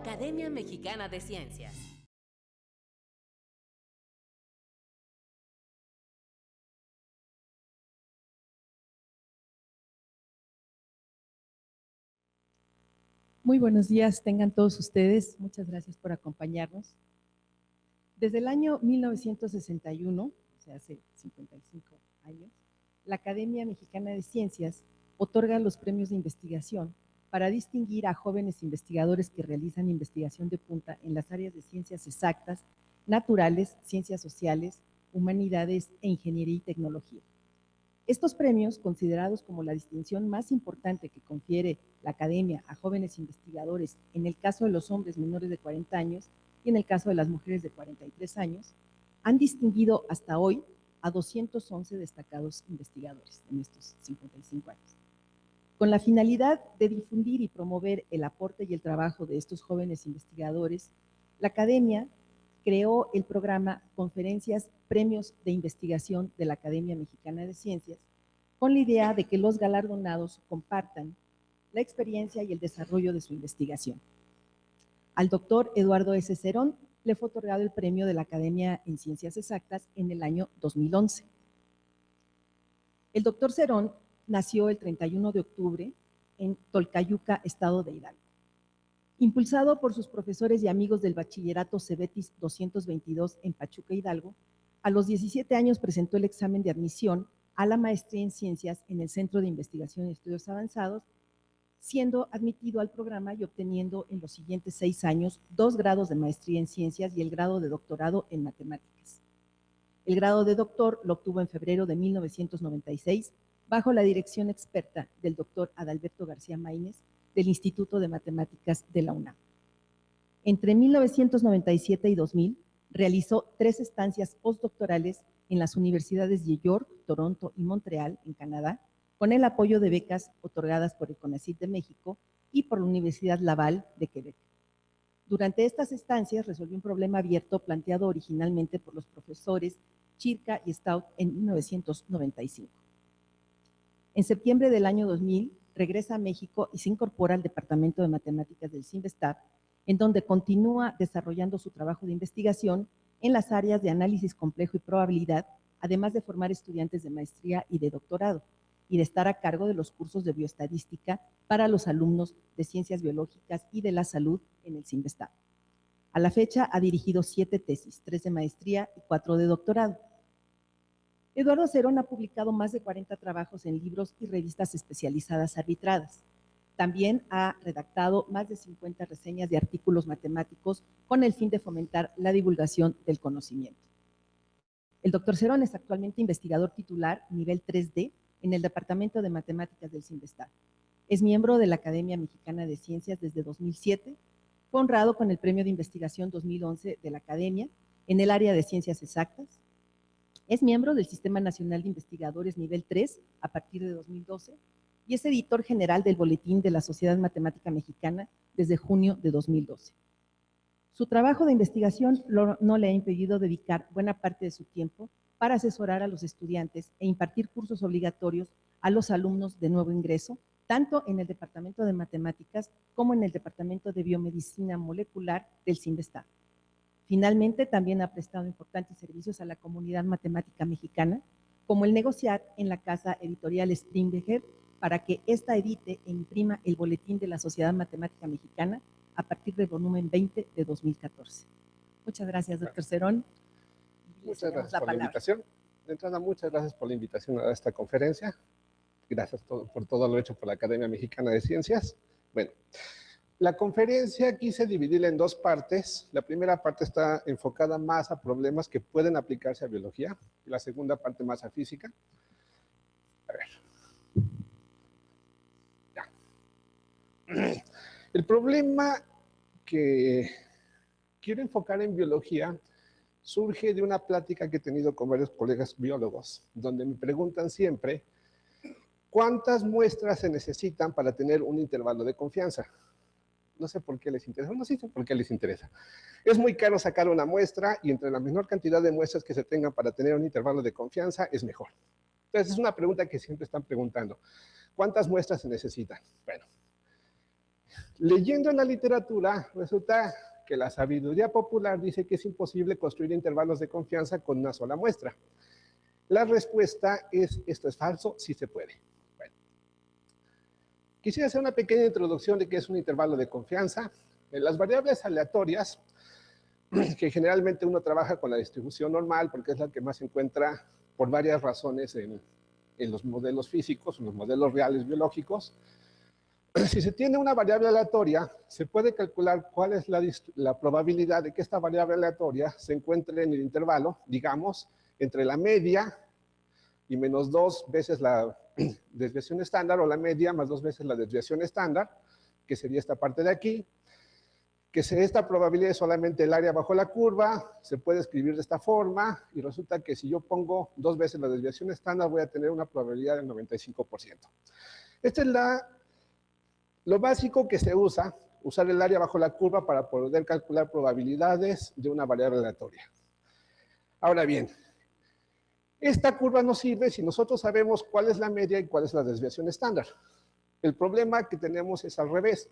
Academia Mexicana de Ciencias. Muy buenos días, tengan todos ustedes. Muchas gracias por acompañarnos. Desde el año 1961, o sea, hace 55 años, la Academia Mexicana de Ciencias otorga los premios de investigación para distinguir a jóvenes investigadores que realizan investigación de punta en las áreas de ciencias exactas, naturales, ciencias sociales, humanidades e ingeniería y tecnología. Estos premios, considerados como la distinción más importante que confiere la Academia a jóvenes investigadores en el caso de los hombres menores de 40 años y en el caso de las mujeres de 43 años, han distinguido hasta hoy a 211 destacados investigadores en estos 55 años. Con la finalidad de difundir y promover el aporte y el trabajo de estos jóvenes investigadores, la Academia creó el programa Conferencias Premios de Investigación de la Academia Mexicana de Ciencias, con la idea de que los galardonados compartan la experiencia y el desarrollo de su investigación. Al doctor Eduardo S. Cerón le fue otorgado el premio de la Academia en Ciencias Exactas en el año 2011. El doctor Cerón nació el 31 de octubre en Tolcayuca, estado de Hidalgo. Impulsado por sus profesores y amigos del bachillerato Cebetis 222 en Pachuca, Hidalgo, a los 17 años presentó el examen de admisión a la maestría en ciencias en el Centro de Investigación y Estudios Avanzados, siendo admitido al programa y obteniendo en los siguientes 6 años 2 grados de maestría en ciencias y el grado de doctorado en matemáticas. El grado de doctor lo obtuvo en febrero de 1996 bajo la dirección experta del doctor Adalberto García Maínez del Instituto de Matemáticas de la UNAM. Entre 1997 y 2000 realizó 3 estancias postdoctorales en las universidades de York, Toronto y Montreal, en Canadá, con el apoyo de becas otorgadas por el CONACYT de México y por la Universidad Laval de Quebec. Durante estas estancias resolvió un problema abierto planteado originalmente por los profesores Chirca y Stout en 1995. En septiembre del año 2000 regresa a México y se incorpora al Departamento de Matemáticas del CINVESTAB, en donde continúa desarrollando su trabajo de investigación en las áreas de análisis complejo y probabilidad, además de formar estudiantes de maestría y de doctorado, y de estar a cargo de los cursos de bioestadística para los alumnos de ciencias biológicas y de la salud en el CINVESTAB. A la fecha ha dirigido 7 tesis, 3 de maestría y 4 de doctorado. Eduardo Cerón ha publicado más de 40 trabajos en libros y revistas especializadas arbitradas. También ha redactado más de 50 reseñas de artículos matemáticos con el fin de fomentar la divulgación del conocimiento. El doctor Cerón es actualmente investigador titular nivel 3D en el Departamento de Matemáticas del CINVESTAB. Es miembro de la Academia Mexicana de Ciencias desde 2007, fue honrado con el Premio de Investigación 2011 de la Academia en el área de Ciencias Exactas. Es miembro del Sistema Nacional de Investigadores nivel 3 a partir de 2012 y es editor general del Boletín de la Sociedad Matemática Mexicana desde junio de 2012. Su trabajo de investigación no le ha impedido dedicar buena parte de su tiempo para asesorar a los estudiantes e impartir cursos obligatorios a los alumnos de nuevo ingreso, tanto en el Departamento de Matemáticas como en el Departamento de Biomedicina Molecular del CINVESTAB. Finalmente, también ha prestado importantes servicios a la comunidad matemática mexicana, como el negociar en la casa editorial Springbechet para que ésta edite e imprima el Boletín de la Sociedad Matemática Mexicana a partir del volumen 20 de 2014. Muchas gracias, doctor Cerón. Muchas gracias por la invitación. De entrada, muchas gracias por la invitación a esta conferencia. Gracias por todo lo hecho por la Academia Mexicana de Ciencias. Bueno, la conferencia quise dividirla en 2 partes. La primera parte está enfocada más a problemas que pueden aplicarse a biología y la segunda parte más a física. A ver. Ya. El problema que quiero enfocar en biología surge de una plática que he tenido con varios colegas biólogos, donde me preguntan siempre ¿cuántas muestras se necesitan para tener un intervalo de confianza? No sé por qué les interesa, no sé por qué les interesa. Es muy caro sacar una muestra y entre la menor cantidad de muestras que se tengan para tener un intervalo de confianza es mejor. Entonces es una pregunta que siempre están preguntando. ¿Cuántas muestras se necesitan? Bueno, Leyendo en la literatura, resulta que la sabiduría popular dice que es imposible construir intervalos de confianza con una sola muestra. La respuesta es, ¿esto es falso? Sí se puede. Bueno, quisiera hacer una pequeña introducción de qué es un intervalo de confianza. En las variables aleatorias, que generalmente uno trabaja con la distribución normal, porque es la que más se encuentra por varias razones en los modelos físicos, en los modelos reales biológicos. Si se tiene una variable aleatoria, se puede calcular cuál es la probabilidad de que esta variable aleatoria se encuentre en el intervalo, digamos, entre la media y menos 2 veces la desviación estándar, o la media más 2 veces la desviación estándar, que sería esta parte de aquí, que esta probabilidad es solamente el área bajo la curva, se puede escribir de esta forma, y resulta que si yo pongo 2 veces la desviación estándar, voy a tener una probabilidad del 95%. Esta es lo básico que se usa, usar el área bajo la curva para poder calcular probabilidades de una variable aleatoria. Ahora bien, esta curva nos sirve si nosotros sabemos cuál es la media y cuál es la desviación estándar. El problema que tenemos es al revés.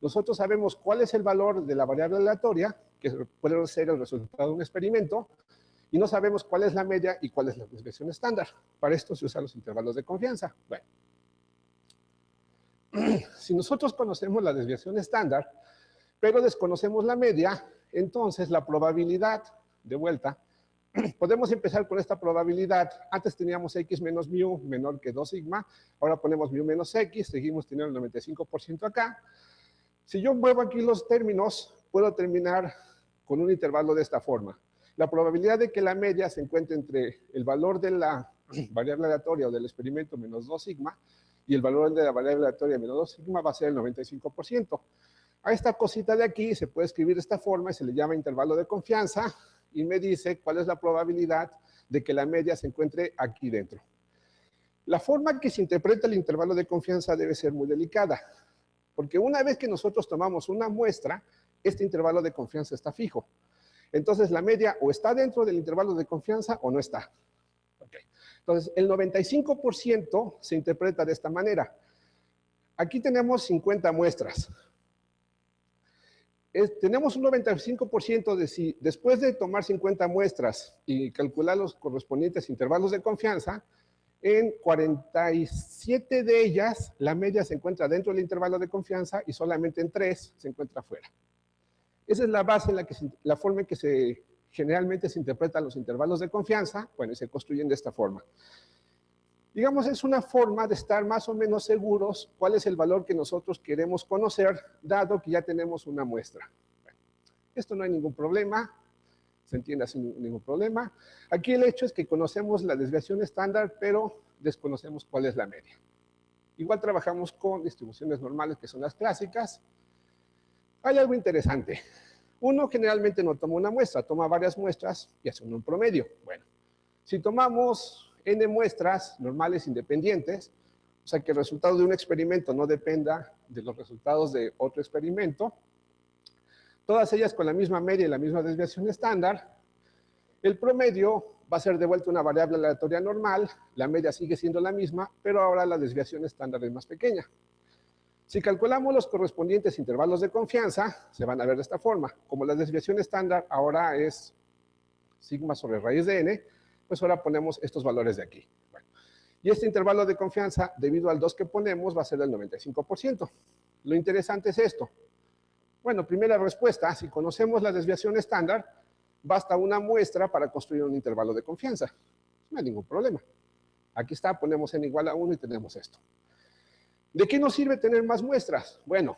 Nosotros sabemos cuál es el valor de la variable aleatoria, que puede ser el resultado de un experimento, y no sabemos cuál es la media y cuál es la desviación estándar. Para esto se usan los intervalos de confianza. Bueno, si nosotros conocemos la desviación estándar, pero desconocemos la media, entonces la probabilidad, de vuelta, podemos empezar con esta probabilidad. Antes teníamos x menos mu menor que 2 sigma, ahora ponemos mu menos x, seguimos teniendo el 95% acá. Si yo muevo aquí los términos, puedo terminar con un intervalo de esta forma. La probabilidad de que la media se encuentre entre el valor de la variable aleatoria o del experimento menos 2 sigma y el valor de la variable aleatoria menos 2 sigma va a ser el 95%. A esta cosita de aquí se puede escribir de esta forma y se le llama intervalo de confianza y me dice cuál es la probabilidad de que la media se encuentre aquí dentro. La forma que se interpreta el intervalo de confianza debe ser muy delicada, porque una vez que nosotros tomamos una muestra, este intervalo de confianza está fijo. Entonces la media o está dentro del intervalo de confianza o no está. Okay. Entonces el 95% se interpreta de esta manera. Aquí tenemos 50 muestras. Tenemos un 95% de si después de tomar 50 muestras y calcular los correspondientes intervalos de confianza, en 47 de ellas la media se encuentra dentro del intervalo de confianza y solamente en 3 se encuentra fuera. Esa es la base, la forma en que generalmente se interpretan los intervalos de confianza, bueno, y se construyen de esta forma. Digamos, es una forma de estar más o menos seguros cuál es el valor que nosotros queremos conocer, dado que ya tenemos una muestra. Bueno, esto no hay ningún problema, se entiende sin ningún problema. Aquí el hecho es que conocemos la desviación estándar, pero desconocemos cuál es la media. Igual trabajamos con distribuciones normales, que son las clásicas. Hay algo interesante. Uno generalmente no toma una muestra, toma varias muestras y hace un promedio. Bueno, si tomamos n muestras normales independientes, o sea que el resultado de un experimento no dependa de los resultados de otro experimento, todas ellas con la misma media y la misma desviación estándar, el promedio va a ser de vuelta una variable aleatoria normal, la media sigue siendo la misma, pero ahora la desviación estándar es más pequeña. Si calculamos los correspondientes intervalos de confianza, se van a ver de esta forma. Como la desviación estándar ahora es sigma sobre raíz de n, pues ahora ponemos estos valores de aquí. Bueno, y este intervalo de confianza, debido al 2 que ponemos, va a ser del 95%. Lo interesante es esto. Bueno, primera respuesta, si conocemos la desviación estándar, basta una muestra para construir un intervalo de confianza. No hay ningún problema. Aquí está, ponemos n igual a 1 y tenemos esto. ¿De qué nos sirve tener más muestras? Bueno,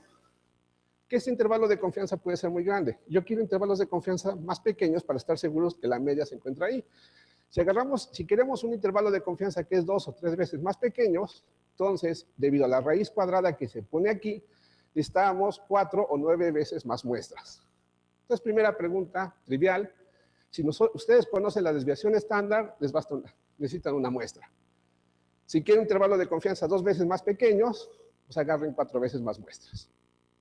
que este intervalo de confianza puede ser muy grande. Yo quiero intervalos de confianza más pequeños para estar seguros que la media se encuentra ahí. Si queremos un intervalo de confianza que es 2 o 3 veces más pequeños, entonces, debido a la raíz cuadrada que se pone aquí, necesitamos 4 o 9 veces más muestras. Entonces, primera pregunta trivial. Si ustedes conocen la desviación estándar, necesitan una muestra. Si quieren un intervalo de confianza 2 veces más pequeños, pues agarren 4 veces más muestras.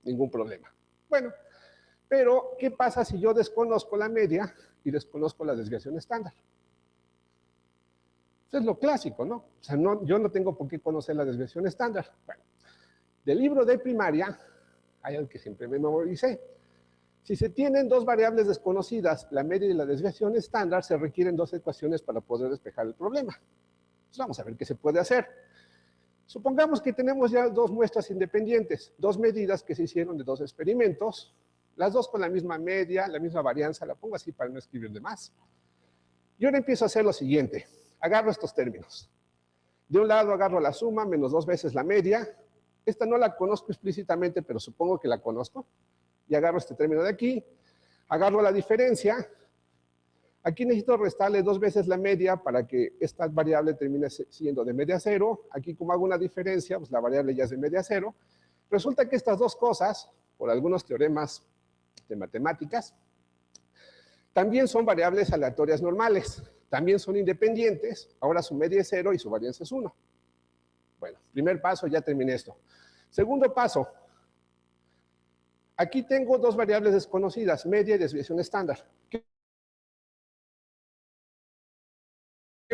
Ningún problema. Bueno, pero ¿qué pasa si yo desconozco la media y desconozco la desviación estándar? Eso es lo clásico, ¿no? O sea, yo no tengo por qué conocer la desviación estándar. Bueno, del libro de primaria, hay algo que siempre me memoricé. Si se tienen dos variables desconocidas, la media y la desviación estándar, se requieren dos ecuaciones para poder despejar el problema. Entonces vamos a ver qué se puede hacer. Supongamos que tenemos ya dos muestras independientes, dos medidas que se hicieron de dos experimentos, las dos con la misma media, la misma varianza, la pongo así para no escribir de más. Y ahora empiezo a hacer lo siguiente, agarro estos términos. De un lado agarro la suma menos 2 veces la media, esta no la conozco explícitamente, pero supongo que la conozco, y agarro este término de aquí, agarro la diferencia, aquí necesito restarle 2 veces la media para que esta variable termine siendo de media cero. Aquí como hago una diferencia, pues la variable ya es de media cero. Resulta que estas dos cosas, por algunos teoremas de matemáticas, también son variables aleatorias normales. También son independientes. Ahora su media es 0 y su varianza es 1. Bueno, primer paso, ya terminé esto. Segundo paso. Aquí tengo dos variables desconocidas, media y desviación estándar. ¿Qué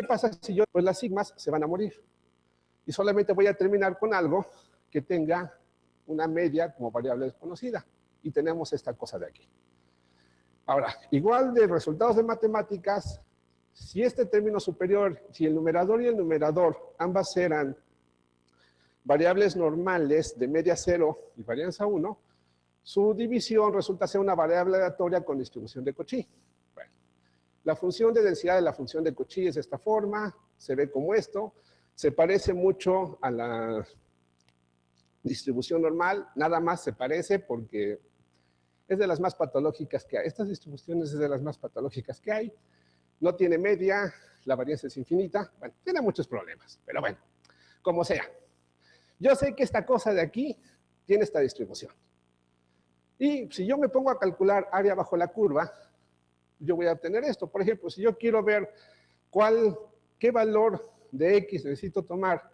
pasa si yo, pues las sigmas se van a morir? Y solamente voy a terminar con algo que tenga una media como variable desconocida. Y tenemos esta cosa de aquí. Ahora, igual de resultados de matemáticas, si este término superior, si el numerador y el numerador ambas eran variables normales de media 0 y varianza 1, su división resulta ser una variable aleatoria con distribución de Cauchy. Bueno, la función de densidad de la función de Cauchy es de esta forma, se ve como esto, se parece mucho a la distribución normal, nada más se parece porque es de las más patológicas que hay. Estas distribuciones es de las más patológicas que hay, no tiene media, la varianza es infinita, bueno, tiene muchos problemas, pero bueno, como sea. Yo sé que esta cosa de aquí tiene esta distribución. Y si yo me pongo a calcular área bajo la curva, yo voy a obtener esto. Por ejemplo, si yo quiero ver qué valor de X necesito tomar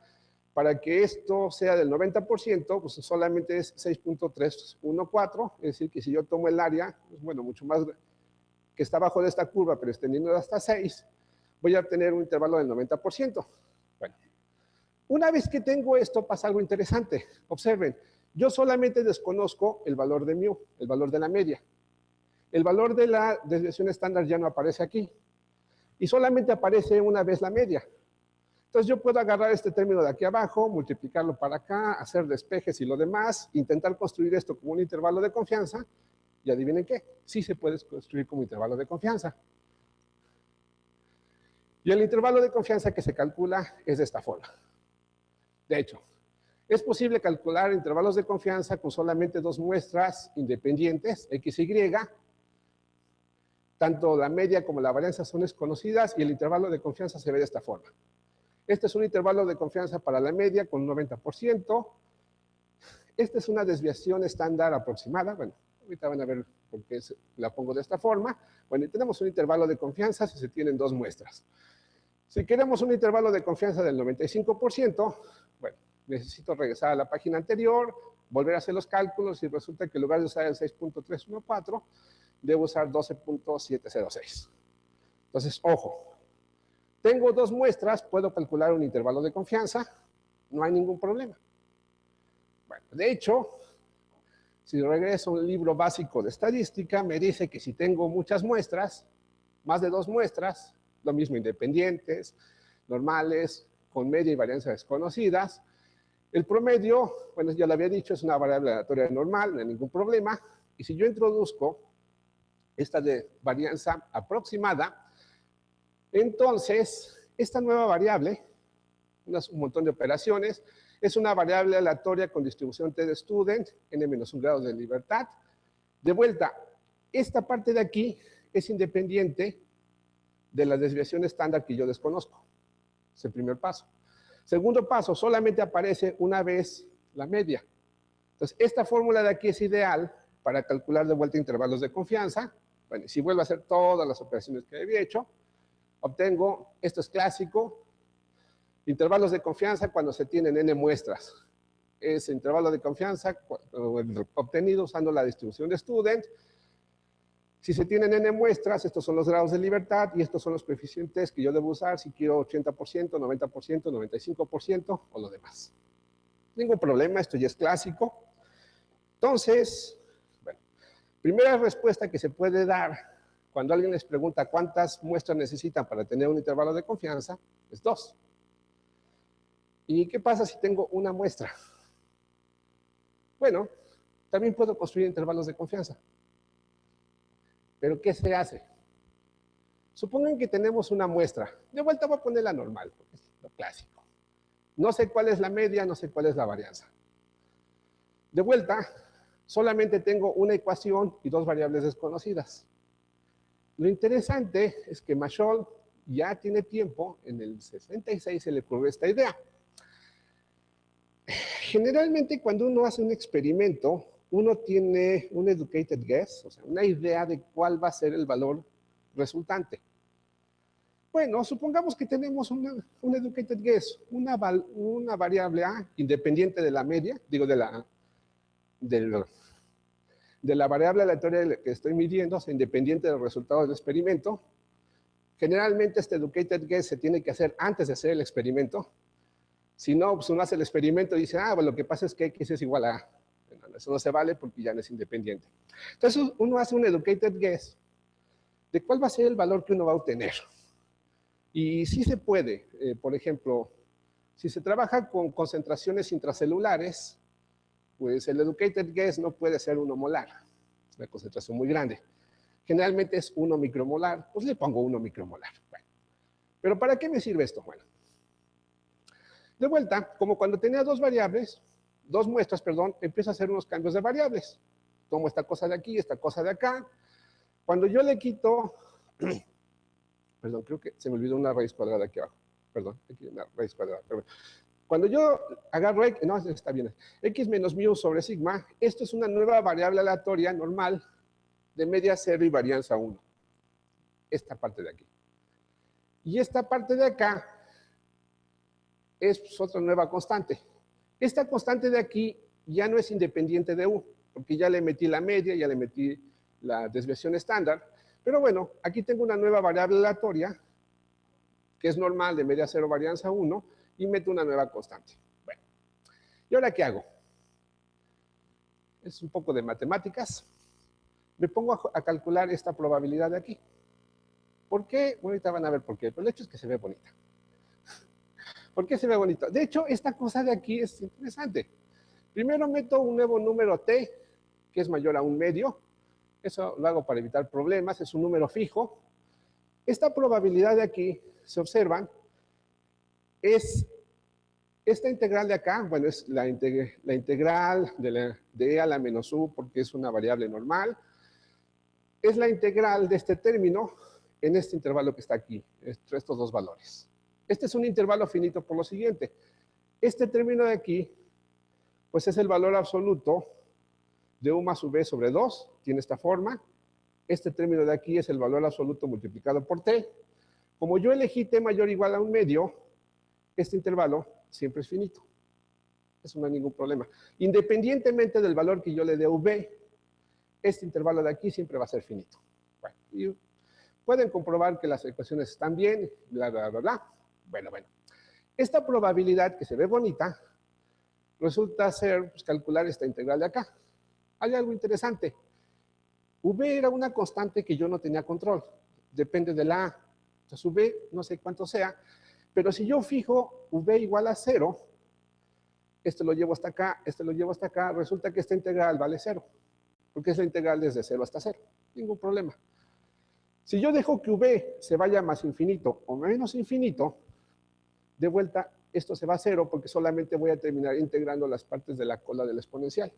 para que esto sea del 90%, pues solamente es 6.314, es decir, que si yo tomo el área, pues bueno, mucho más que está abajo de esta curva, pero extendiendo hasta 6, voy a obtener un intervalo del 90%. Bueno, una vez que tengo esto, pasa algo interesante. Observen, yo solamente desconozco el valor de mu, el valor de la media. El valor de la desviación estándar ya no aparece aquí. Y solamente aparece una vez la media. Entonces yo puedo agarrar este término de aquí abajo, multiplicarlo para acá, hacer despejes y lo demás, intentar construir esto como un intervalo de confianza, y adivinen qué, sí se puede construir como intervalo de confianza. Y el intervalo de confianza que se calcula es de esta forma. De hecho, es posible calcular intervalos de confianza con solamente dos muestras independientes, X y Y. Tanto la media como la varianza son desconocidas y el intervalo de confianza se ve de esta forma. Este es un intervalo de confianza para la media con 90%. Esta es una desviación estándar aproximada. Bueno, ahorita van a ver por qué la pongo de esta forma. Bueno, y tenemos un intervalo de confianza si se tienen dos muestras. Si queremos un intervalo de confianza del 95%, bueno, necesito regresar a la página anterior, volver a hacer los cálculos y resulta que en lugar de usar el 6.314, debo usar 12.706. Entonces, ojo, tengo dos muestras, puedo calcular un intervalo de confianza, no hay ningún problema. Bueno, de hecho, si regreso a un libro básico de estadística, me dice que si tengo muchas muestras, más de dos muestras, lo mismo independientes, normales, con media y varianza desconocidas, el promedio, bueno, ya lo había dicho, es una variable aleatoria normal, no hay ningún problema, y si yo introduzco esta de varianza aproximada, entonces esta nueva variable, un montón de operaciones, es una variable aleatoria con distribución t de student, n-1 grados de libertad. De vuelta, esta parte de aquí es independiente de la desviación estándar que yo desconozco. Es el primer paso. Segundo paso, solamente aparece una vez la media. Entonces, esta fórmula de aquí es ideal para calcular de vuelta intervalos de confianza. Bueno, si vuelvo a hacer todas las operaciones que había hecho, obtengo, esto es clásico, intervalos de confianza cuando se tienen n muestras. Es intervalo de confianza obtenido usando la distribución de student. Si se tienen n muestras, estos son los grados de libertad y estos son los coeficientes que yo debo usar si quiero 80%, 90%, 95% o lo demás. Ningún problema, esto ya es clásico. Entonces, bueno, primera respuesta que se puede dar cuando alguien les pregunta cuántas muestras necesitan para tener un intervalo de confianza, es 2. ¿Y qué pasa si tengo una muestra? Bueno, también puedo construir intervalos de confianza. ¿Pero qué se hace? Supongan que tenemos una muestra. De vuelta voy a poner la normal, porque es lo clásico. No sé cuál es la media, no sé cuál es la varianza. De vuelta, solamente tengo una ecuación y 2 variables desconocidas. Lo interesante es que Mashol ya tiene tiempo, en el 66 se le ocurrió esta idea. Generalmente cuando uno hace un experimento, uno tiene un educated guess, o sea, una idea de cuál va a ser el valor resultante. Bueno, supongamos que tenemos un educated guess, una variable A independiente de la media, digo de la variable aleatoria que estoy midiendo, o sea, independiente del resultado del experimento. Generalmente este educated guess se tiene que hacer antes de hacer el experimento. Si no, pues uno hace el experimento y dice, bueno, lo que pasa es que X es igual a A. Bueno, eso no se vale porque ya no es independiente. Entonces uno hace un educated guess de cuál va a ser el valor que uno va a obtener. Y sí se puede, por ejemplo, si se trabaja con concentraciones intracelulares, pues el educated guess no puede ser 1 molar, es una concentración muy grande. Generalmente es 1 micromolar, pues le pongo 1 micromolar. Bueno, pero ¿para qué me sirve esto? Bueno, de vuelta, como cuando tenía 2 muestras, empiezo a hacer unos cambios de variables. Tomo esta cosa de aquí, esta cosa de acá. Cuando yo le quito, perdón, creo que se me olvidó una raíz cuadrada aquí abajo. Perdón, aquí una raíz cuadrada. Perdón. Cuando yo agarro X, no, está bien, X menos mu sobre sigma, esto es una nueva variable aleatoria normal de media 0 y varianza 1. Esta parte de aquí. Y esta parte de acá es otra nueva constante. Esta constante de aquí ya no es independiente de U, porque ya le metí la media, ya le metí la desviación estándar. Pero bueno, aquí tengo una nueva variable aleatoria, que es normal de media 0, varianza 1, y meto una nueva constante. Bueno, ¿y ahora qué hago? Es un poco de matemáticas. Me pongo a calcular esta probabilidad de aquí. ¿Por qué? Bueno, ahorita van a ver por qué, pero el hecho es que se ve bonita. ¿Por qué se ve bonito? De hecho, esta cosa de aquí es interesante. Primero meto un nuevo número t, que es mayor a 1 medio. Eso lo hago para evitar problemas, es un número fijo. Esta probabilidad de aquí, se observan, es esta integral de acá, bueno, es la integral de e a la menos u, porque es una variable normal. Es la integral de este término en este intervalo que está aquí, entre estos 2 valores. Este es un intervalo finito por lo siguiente. Este término de aquí, pues es el valor absoluto de u más v sobre 2, tiene esta forma. Este término de aquí es el valor absoluto multiplicado por t. Como yo elegí t mayor o igual a 1 medio, este intervalo siempre es finito. Eso no hay ningún problema. Independientemente del valor que yo le dé a v, este intervalo de aquí siempre va a ser finito. Bueno, y pueden comprobar que las ecuaciones están bien, bla, bla, bla, bla. Bueno. Esta probabilidad que se ve bonita, resulta ser pues, calcular esta integral de acá. Hay algo interesante. V era una constante que yo no tenía control. Depende de la A. Entonces V, no sé cuánto sea, pero si yo fijo V igual a 0, este lo llevo hasta acá, este lo llevo hasta acá, resulta que esta integral vale 0, porque es la integral desde 0 hasta 0. Ningún problema. Si yo dejo que V se vaya más infinito o menos infinito, de vuelta esto se va a 0 porque solamente voy a terminar integrando las partes de la cola del exponencial.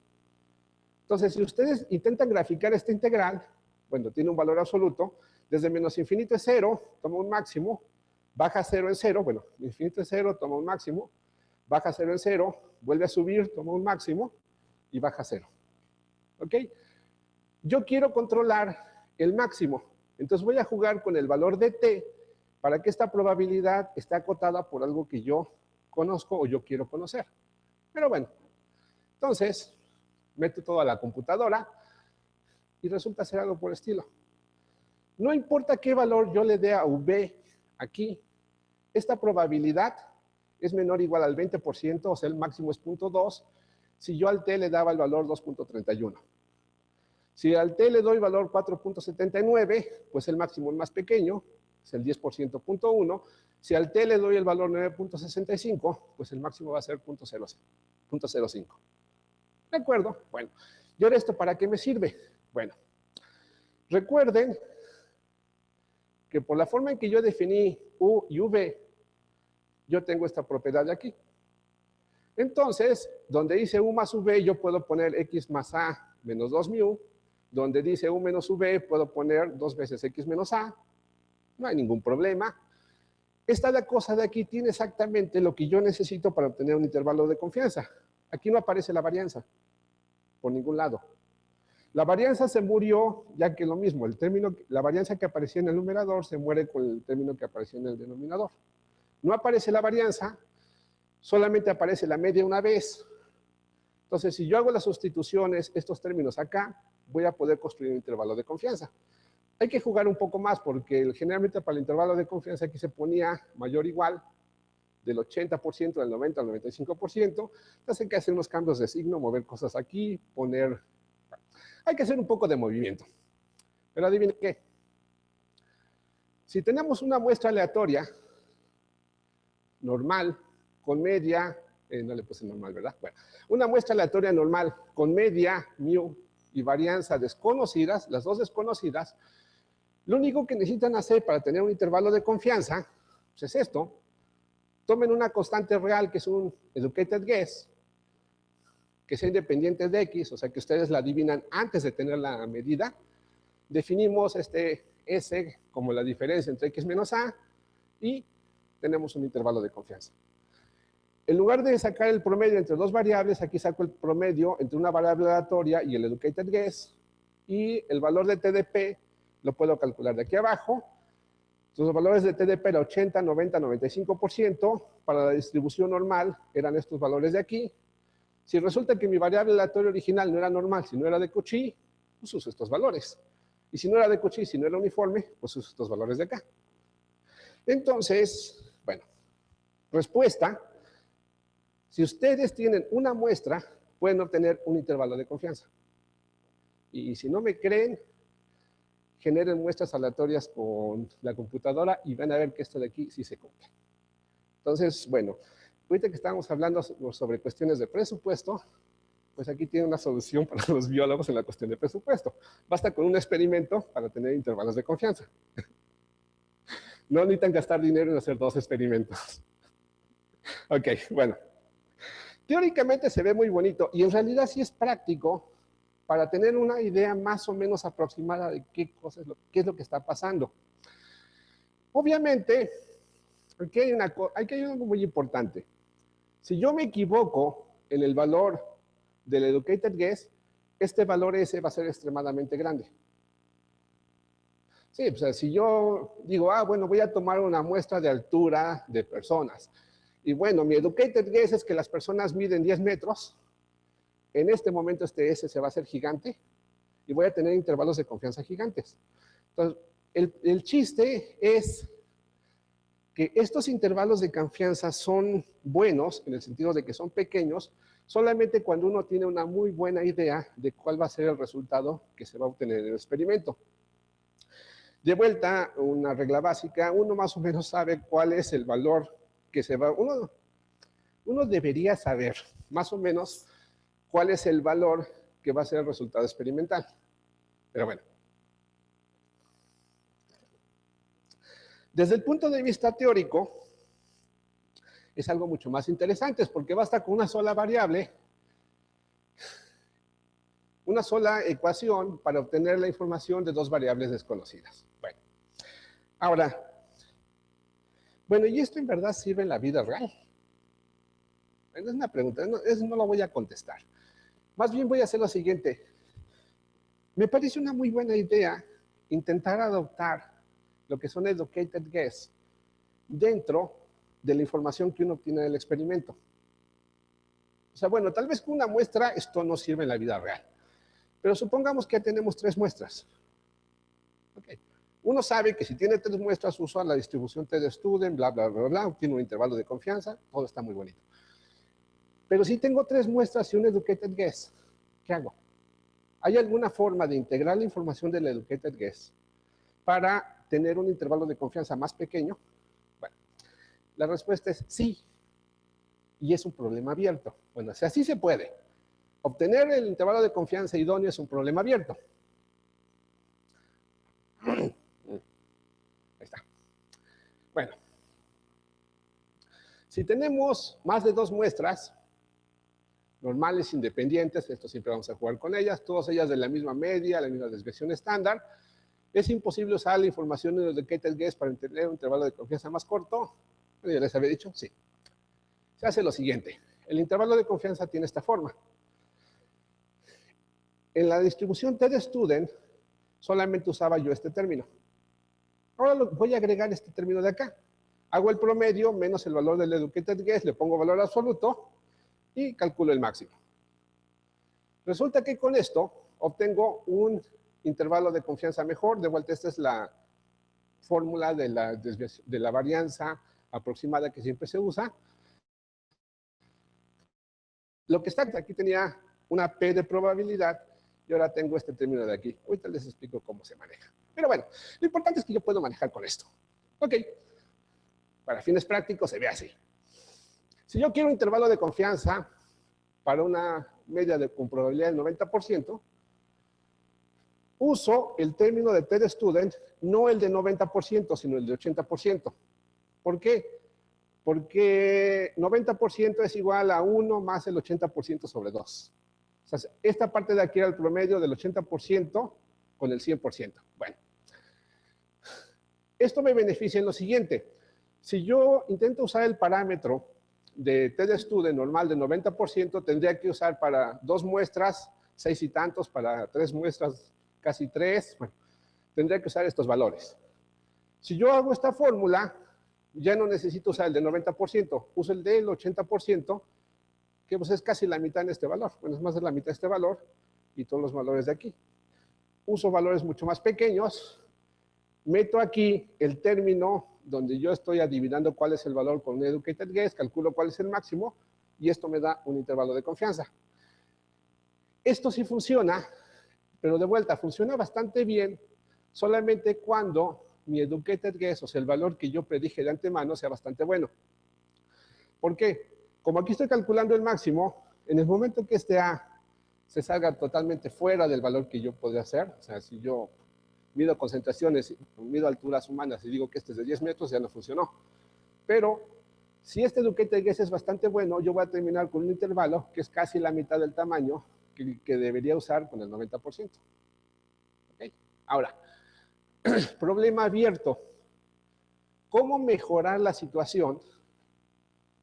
Entonces, si ustedes intentan graficar esta integral, bueno, tiene un valor absoluto, desde menos infinito es 0, toma un máximo, baja 0 en 0, bueno, infinito es 0, toma un máximo, baja 0 en 0, vuelve a subir, toma un máximo y baja 0. ¿Ok? Yo quiero controlar el máximo, entonces voy a jugar con el valor de t para que esta probabilidad esté acotada por algo que yo conozco o yo quiero conocer. Pero bueno, entonces meto todo a la computadora y resulta ser algo por el estilo. No importa qué valor yo le dé a V aquí, esta probabilidad es menor o igual al 20%, o sea, el máximo es 0.2, si yo al t le daba el valor 2.31. Si al t le doy valor 4.79, pues el máximo es más pequeño, es el 10% punto 1. Si al t le doy el valor 9.65, pues el máximo va a ser 0.05. ¿De acuerdo? Bueno, ¿y ahora esto para qué me sirve? Bueno, recuerden que por la forma en que yo definí U y V, yo tengo esta propiedad de aquí. Entonces, donde dice U más V, yo puedo poner X más A menos 2 mu. Donde dice U menos V, puedo poner 2 veces X menos A. No hay ningún problema. Esta cosa de aquí tiene exactamente lo que yo necesito para obtener un intervalo de confianza. Aquí no aparece la varianza, por ningún lado. La varianza se murió, ya que lo mismo, la varianza que aparecía en el numerador se muere con el término que apareció en el denominador. No aparece la varianza, solamente aparece la media una vez. Entonces, si yo hago las sustituciones, estos términos acá, voy a poder construir un intervalo de confianza. Hay que jugar un poco más, porque generalmente para el intervalo de confianza aquí se ponía mayor o igual, del 80%, del 90% al 95%. Entonces hay que hacer unos cambios de signo, mover cosas aquí, poner... Hay que hacer un poco de movimiento. Pero adivinen qué. Si tenemos una muestra aleatoria, normal, con media, no le puse normal, ¿verdad? Bueno, una muestra aleatoria normal, con media, mu y varianza desconocidas, las dos desconocidas, lo único que necesitan hacer para tener un intervalo de confianza, pues es esto. Tomen una constante real, que es un educated guess, que sea independiente de X, o sea que ustedes la adivinan antes de tener la medida. Definimos este S como la diferencia entre X menos A y tenemos un intervalo de confianza. En lugar de sacar el promedio entre dos variables, aquí saco el promedio entre una variable aleatoria y el educated guess, y el valor de TDP lo puedo calcular de aquí abajo. Los valores de TDP eran 80, 90, 95%. Para la distribución normal eran estos valores de aquí. Si resulta que mi variable aleatoria original no era normal, sino era de Cauchy, pues uso estos valores. Y si no era de Cauchy, si no era uniforme, pues uso estos valores de acá. Entonces, bueno, respuesta. Si ustedes tienen una muestra, pueden obtener un intervalo de confianza. Y si no me creen, generen muestras aleatorias con la computadora y van a ver que esto de aquí sí se cumple. Entonces, bueno, ahorita que estamos hablando sobre cuestiones de presupuesto, pues aquí tiene una solución para los biólogos en la cuestión de presupuesto. Basta con un experimento para tener intervalos de confianza. No necesitan gastar dinero en hacer 2 experimentos. Ok, bueno. Teóricamente se ve muy bonito y en realidad sí es práctico para tener una idea más o menos aproximada de qué es lo que está pasando. Obviamente, aquí hay algo muy importante. Si yo me equivoco en el valor del educated guess, este valor S va a ser extremadamente grande. Sí, o sea, si yo digo, bueno, voy a tomar una muestra de altura de personas, y bueno, mi educated guess es que las personas miden 10 metros, en este momento este S se va a hacer gigante, y voy a tener intervalos de confianza gigantes. Entonces, el chiste es que estos intervalos de confianza son buenos, en el sentido de que son pequeños, solamente cuando uno tiene una muy buena idea de cuál va a ser el resultado que se va a obtener en el experimento. De vuelta, una regla básica, uno más o menos sabe cuál es el valor que se va... Uno debería saber, más o menos, cuál es el valor que va a ser el resultado experimental. Pero bueno. Desde el punto de vista teórico, es algo mucho más interesante, porque basta con una sola variable, una sola ecuación para obtener la información de 2 variables desconocidas. Bueno, ahora, bueno, ¿y esto en verdad sirve en la vida real? Bueno, es una pregunta, eso no lo voy a contestar. Más bien voy a hacer lo siguiente. Me parece una muy buena idea intentar adoptar lo que son educated guess dentro de la información que uno obtiene del experimento. O sea, bueno, tal vez con una muestra esto no sirve en la vida real, pero supongamos que tenemos 3 muestras. Okay. Uno sabe que si tiene 3 muestras usa la distribución t de student, bla, bla, bla, bla, obtiene un intervalo de confianza, todo está muy bonito. Pero si tengo 3 muestras y un educated guess, ¿qué hago? ¿Hay alguna forma de integrar la información del educated guess para tener un intervalo de confianza más pequeño? Bueno, la respuesta es sí, y es un problema abierto. Bueno, si así se puede. Obtener el intervalo de confianza idóneo es un problema abierto. Ahí está. Bueno, si tenemos más de 2 muestras, normales, independientes, esto siempre vamos a jugar con ellas, todas ellas de la misma media, la misma desviación estándar, es imposible usar la información en el educated guess para tener un intervalo de confianza más corto. Bueno, ya les había dicho, sí. Se hace lo siguiente, el intervalo de confianza tiene esta forma. En la distribución TD-Student solamente usaba yo este término. Ahora voy a agregar este término de acá. Hago el promedio menos el valor del educated guess, le pongo valor absoluto y calculo el máximo. Resulta que con esto obtengo un intervalo de confianza mejor. De vuelta, esta es la fórmula de la varianza aproximada que siempre se usa. Lo que está aquí tenía una P de probabilidad y ahora tengo este término de aquí. Ahorita les explico cómo se maneja. Pero bueno, lo importante es que yo puedo manejar con esto. Ok, para fines prácticos se ve así. Si yo quiero un intervalo de confianza para una media con probabilidad del 90%, uso el término de TD-Student, no el de 90%, sino el de 80%. ¿Por qué? Porque 90% es igual a 1 más el 80% sobre 2. O sea, esta parte de aquí era el promedio del 80% con el 100%. Bueno, esto me beneficia en lo siguiente. Si yo intento usar el parámetro de TD-Student normal de 90%, tendría que usar para 2 muestras, 6 y tantos, para 3 muestras, casi 3. Bueno, tendría que usar estos valores. Si yo hago esta fórmula, ya no necesito usar el de 90%, uso el del 80%, que pues es casi la mitad en este valor. Bueno, es más de la mitad de este valor y todos los valores de aquí. Uso valores mucho más pequeños, meto aquí el término donde yo estoy adivinando cuál es el valor con un educated guess, calculo cuál es el máximo y esto me da un intervalo de confianza. Esto sí funciona, pero de vuelta, funciona bastante bien solamente cuando mi educated guess, o sea, el valor que yo predije de antemano, sea bastante bueno. ¿Por qué? Como aquí estoy calculando el máximo, en el momento que este A se salga totalmente fuera del valor que yo podría hacer, o sea, si yo mido concentraciones, mido alturas humanas y digo que este es de 10 metros, ya no funcionó. Pero si este educated guess es bastante bueno, yo voy a terminar con un intervalo que es casi la mitad del tamaño que debería usar con el 90%. ¿Okay? Ahora, problema abierto. ¿Cómo mejorar la situación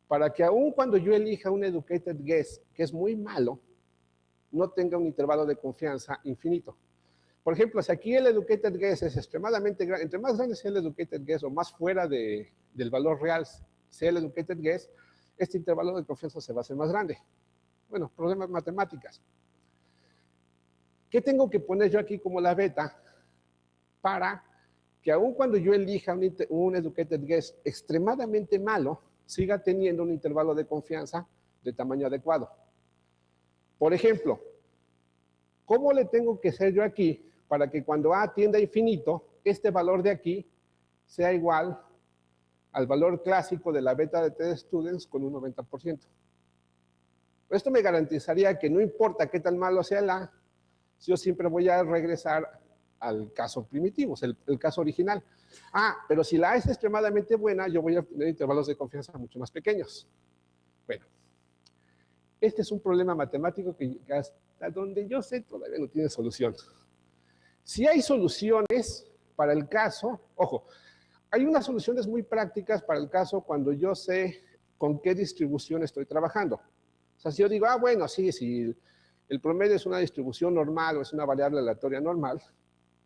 para que aun cuando yo elija un educated guess que es muy malo, no tenga un intervalo de confianza infinito? Por ejemplo, si aquí el educated guess es extremadamente grande, entre más grande sea el educated guess o más fuera del valor real sea el educated guess, este intervalo de confianza se va a hacer más grande. Bueno, problemas matemáticas. ¿Qué tengo que poner yo aquí como la beta para que aun cuando yo elija un educated guess extremadamente malo, siga teniendo un intervalo de confianza de tamaño adecuado? Por ejemplo, ¿cómo le tengo que hacer yo aquí para que cuando A tienda a infinito, este valor de aquí sea igual al valor clásico de la beta de TD-Students con un 90%? Esto me garantizaría que no importa qué tan malo sea el A, yo siempre voy a regresar al caso primitivo, el caso original. Pero si la A es extremadamente buena, yo voy a tener intervalos de confianza mucho más pequeños. Bueno, este es un problema matemático que hasta donde yo sé todavía no tiene solución. Si hay soluciones para el caso, ojo, hay unas soluciones muy prácticas para el caso cuando yo sé con qué distribución estoy trabajando. O sea, si yo digo, bueno, sí, si el promedio es una distribución normal o es una variable aleatoria normal,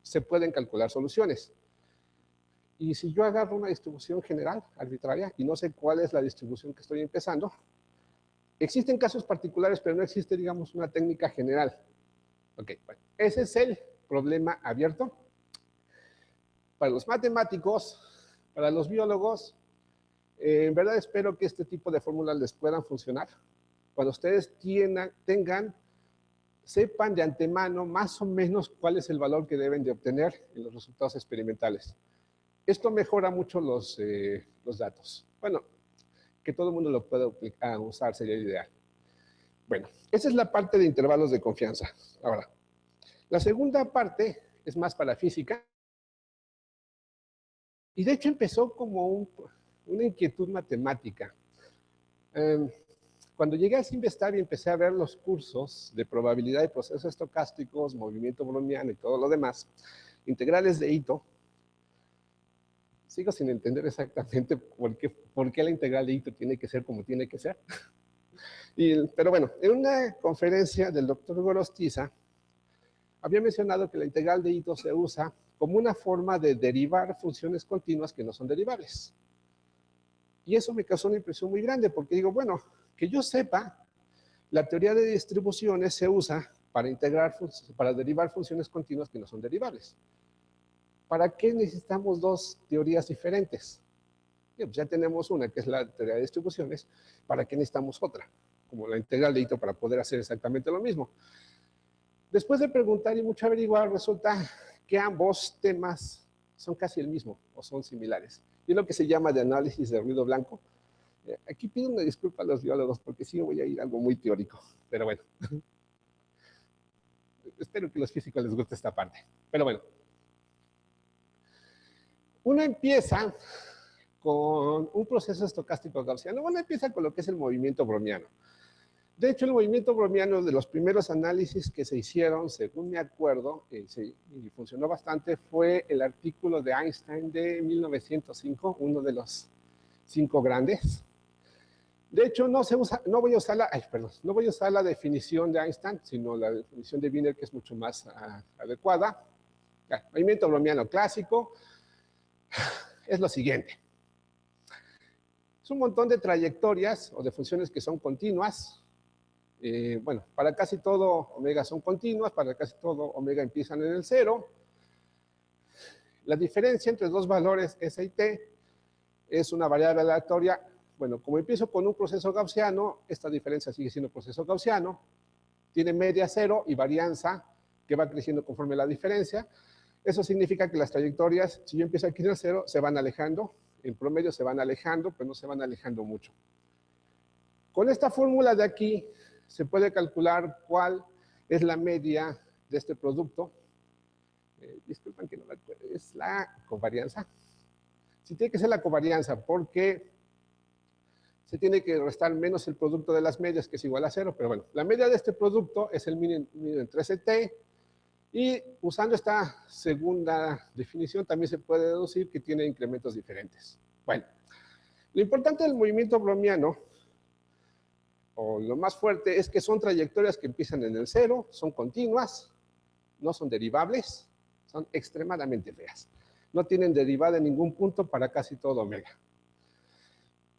se pueden calcular soluciones. Y si yo agarro una distribución general, arbitraria, y no sé cuál es la distribución que estoy empezando, existen casos particulares, pero no existe, digamos, una técnica general. Ok, bueno, ese es el problema abierto. Para los matemáticos, para los biólogos, en verdad espero que este tipo de fórmulas les puedan funcionar. cuando ustedes sepan de antemano más o menos cuál es el valor que deben de obtener en los resultados experimentales. Esto mejora mucho los datos. Bueno, que todo el mundo lo pueda usar sería ideal. Bueno, esa es la parte de intervalos de confianza. Ahora, la segunda parte es más para física. Y de hecho empezó como una inquietud matemática. Cuando llegué a Simvestab y empecé a ver los cursos de probabilidad de procesos estocásticos, movimiento browniano y todo lo demás, integrales de Ito, sigo sin entender exactamente por qué la integral de Ito tiene que ser como tiene que ser. Pero bueno, en una conferencia del doctor Gorostiza, había mencionado que la integral de Ito se usa como una forma de derivar funciones continuas que no son derivables. Y eso me causó una impresión muy grande, porque digo, bueno, que yo sepa, la teoría de distribuciones se usa para derivar funciones continuas que no son derivables. ¿Para qué necesitamos dos teorías diferentes? Pues ya tenemos una, que es la teoría de distribuciones. ¿Para qué necesitamos otra? Como la integral de Ito para poder hacer exactamente lo mismo. Después de preguntar y mucho averiguar, resulta que ambos temas son casi el mismo o son similares. Y es lo que se llama de análisis de ruido blanco. Aquí pido una disculpa a los biólogos porque sí voy a ir a algo muy teórico, pero bueno. Espero que a los físicos les guste esta parte. Pero bueno. Uno empieza con un proceso estocástico gaussiano. Uno empieza con lo que es el movimiento browniano. De hecho, el movimiento browniano, de los primeros análisis que se hicieron, según me acuerdo, y funcionó bastante, fue el artículo de Einstein de 1905, uno de los 5 grandes. De hecho, no voy a usar la definición de Einstein, sino la definición de Wiener, que es mucho más adecuada. Movimiento browniano clásico es lo siguiente. Es un montón de trayectorias o de funciones que son continuas. Bueno, para casi todo omega son continuas, para casi todo omega empiezan en el 0. La diferencia entre dos valores S y T es una variable aleatoria. Bueno, como empiezo con un proceso gaussiano, esta diferencia sigue siendo proceso gaussiano, tiene media 0 y varianza que va creciendo conforme la diferencia. Eso significa que las trayectorias, si yo empiezo aquí en el 0, se van alejando, en promedio se van alejando, pero no se van alejando mucho. Con esta fórmula de aquí, se puede calcular cuál es la media de este producto. Disculpen que no la recuerdo, es la covarianza. Sí, tiene que ser la covarianza, porque se tiene que restar menos el producto de las medias, que es igual a 0, pero bueno, la media de este producto es el mínimo entre T, y usando esta segunda definición también se puede deducir que tiene incrementos diferentes. Bueno, lo importante del movimiento browniano, o lo más fuerte, es que son trayectorias que empiezan en el 0, son continuas, no son derivables, son extremadamente feas. No tienen derivada en ningún punto para casi todo omega.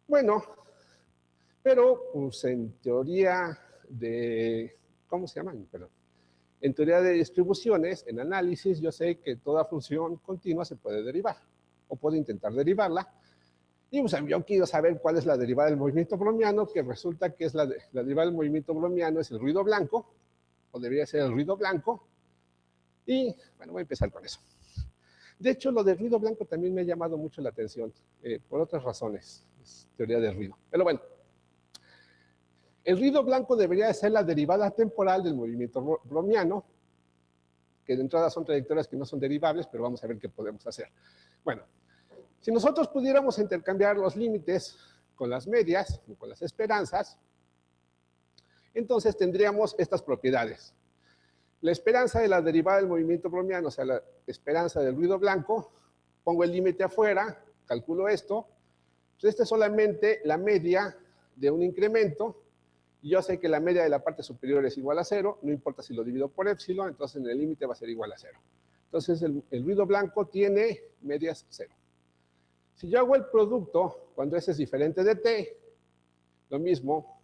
Bueno, pero pues en teoría de, ¿cómo se llaman? Perdón. En teoría de distribuciones, en análisis, yo sé que toda función continua se puede derivar, o puedo intentar derivarla. Y pues, yo quiero saber cuál es la derivada del movimiento browniano, que resulta que es la derivada del movimiento browniano es el ruido blanco, o debería ser el ruido blanco. Y bueno, voy a empezar con eso. De hecho, lo del ruido blanco también me ha llamado mucho la atención, por otras razones, es teoría del ruido. Pero bueno, el ruido blanco debería ser la derivada temporal del movimiento browniano, que de entrada son trayectorias que no son derivables, pero vamos a ver qué podemos hacer. Bueno, si nosotros pudiéramos intercambiar los límites con las medias o con las esperanzas, entonces tendríamos estas propiedades. La esperanza de la derivada del movimiento browniano, o sea, la esperanza del ruido blanco, pongo el límite afuera, calculo esto, pues esta es solamente la media de un incremento, y yo sé que la media de la parte superior es igual a 0, no importa si lo divido por épsilon, entonces en el límite va a ser igual a 0. Entonces el ruido blanco tiene medias 0. Si yo hago el producto, cuando ese es diferente de t, lo mismo,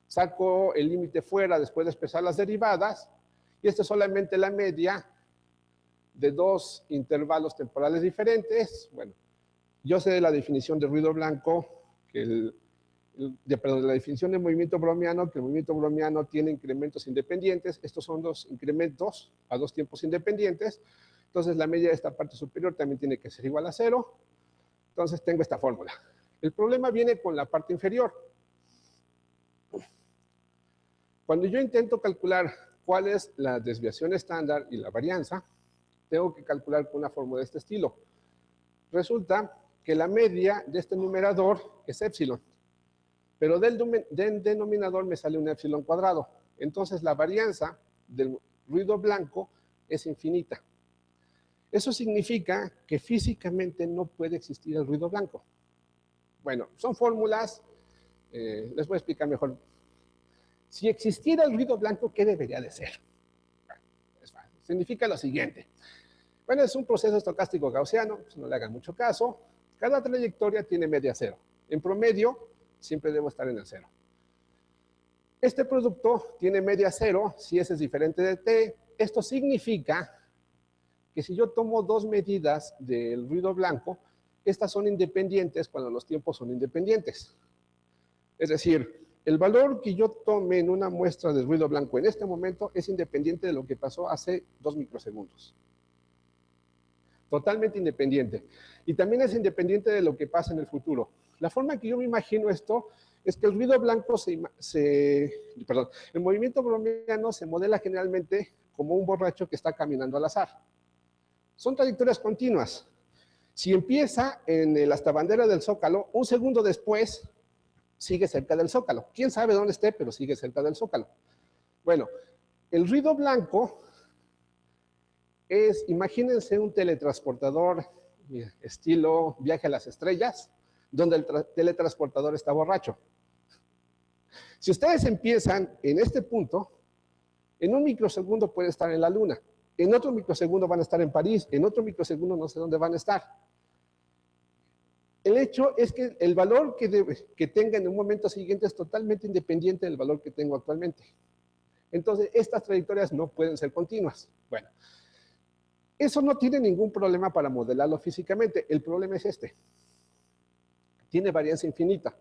saco el límite fuera después de expresar las derivadas, y esta es solamente la media de dos intervalos temporales diferentes. Bueno, yo sé de la definición de ruido blanco que de la definición del movimiento browniano, que el movimiento browniano tiene incrementos independientes. Estos son dos incrementos a dos tiempos independientes. Entonces, la media de esta parte superior también tiene que ser igual a 0. Entonces, tengo esta fórmula. El problema viene con la parte inferior. Cuando yo intento calcular cuál es la desviación estándar y la varianza, tengo que calcular con una fórmula de este estilo. Resulta que la media de este numerador es épsilon, pero del denominador me sale un épsilon cuadrado. Entonces, la varianza del ruido blanco es infinita. Eso significa que físicamente no puede existir el ruido blanco. Bueno, son fórmulas, les voy a explicar mejor. Si existiera el ruido blanco, ¿qué debería de ser? Bueno, es fácil. Significa lo siguiente. Bueno, es un proceso estocástico gaussiano, pues no le hagan mucho caso. Cada trayectoria tiene media cero. En promedio, siempre debo estar en el cero. Este producto tiene media cero si S es diferente de T. Esto significa que si yo tomo dos medidas del ruido blanco, estas son independientes cuando los tiempos son independientes. Es decir, el valor que yo tome en una muestra de ruido blanco en este momento es independiente de lo que pasó hace 2 microsegundos. Totalmente independiente. Y también es independiente de lo que pasa en el futuro. La forma que yo me imagino esto es que el ruido blanco el movimiento browniano se modela generalmente como un borracho que está caminando al azar. Son trayectorias continuas. Si empieza en la hasta bandera del Zócalo, un segundo después sigue cerca del Zócalo. Quién sabe dónde esté, pero sigue cerca del Zócalo. Bueno, el ruido blanco es, imagínense un teletransportador estilo Viaje a las Estrellas, donde el teletransportador está borracho. Si ustedes empiezan en este punto, en un microsegundo puede estar en la Luna, en otro microsegundo van a estar en París, en otro microsegundo no sé dónde van a estar. El hecho es que el valor que tenga en un momento siguiente es totalmente independiente del valor que tengo actualmente. Entonces, estas trayectorias no pueden ser continuas. Bueno, eso no tiene ningún problema para modelarlo físicamente. El problema es este. Tiene varianza infinita.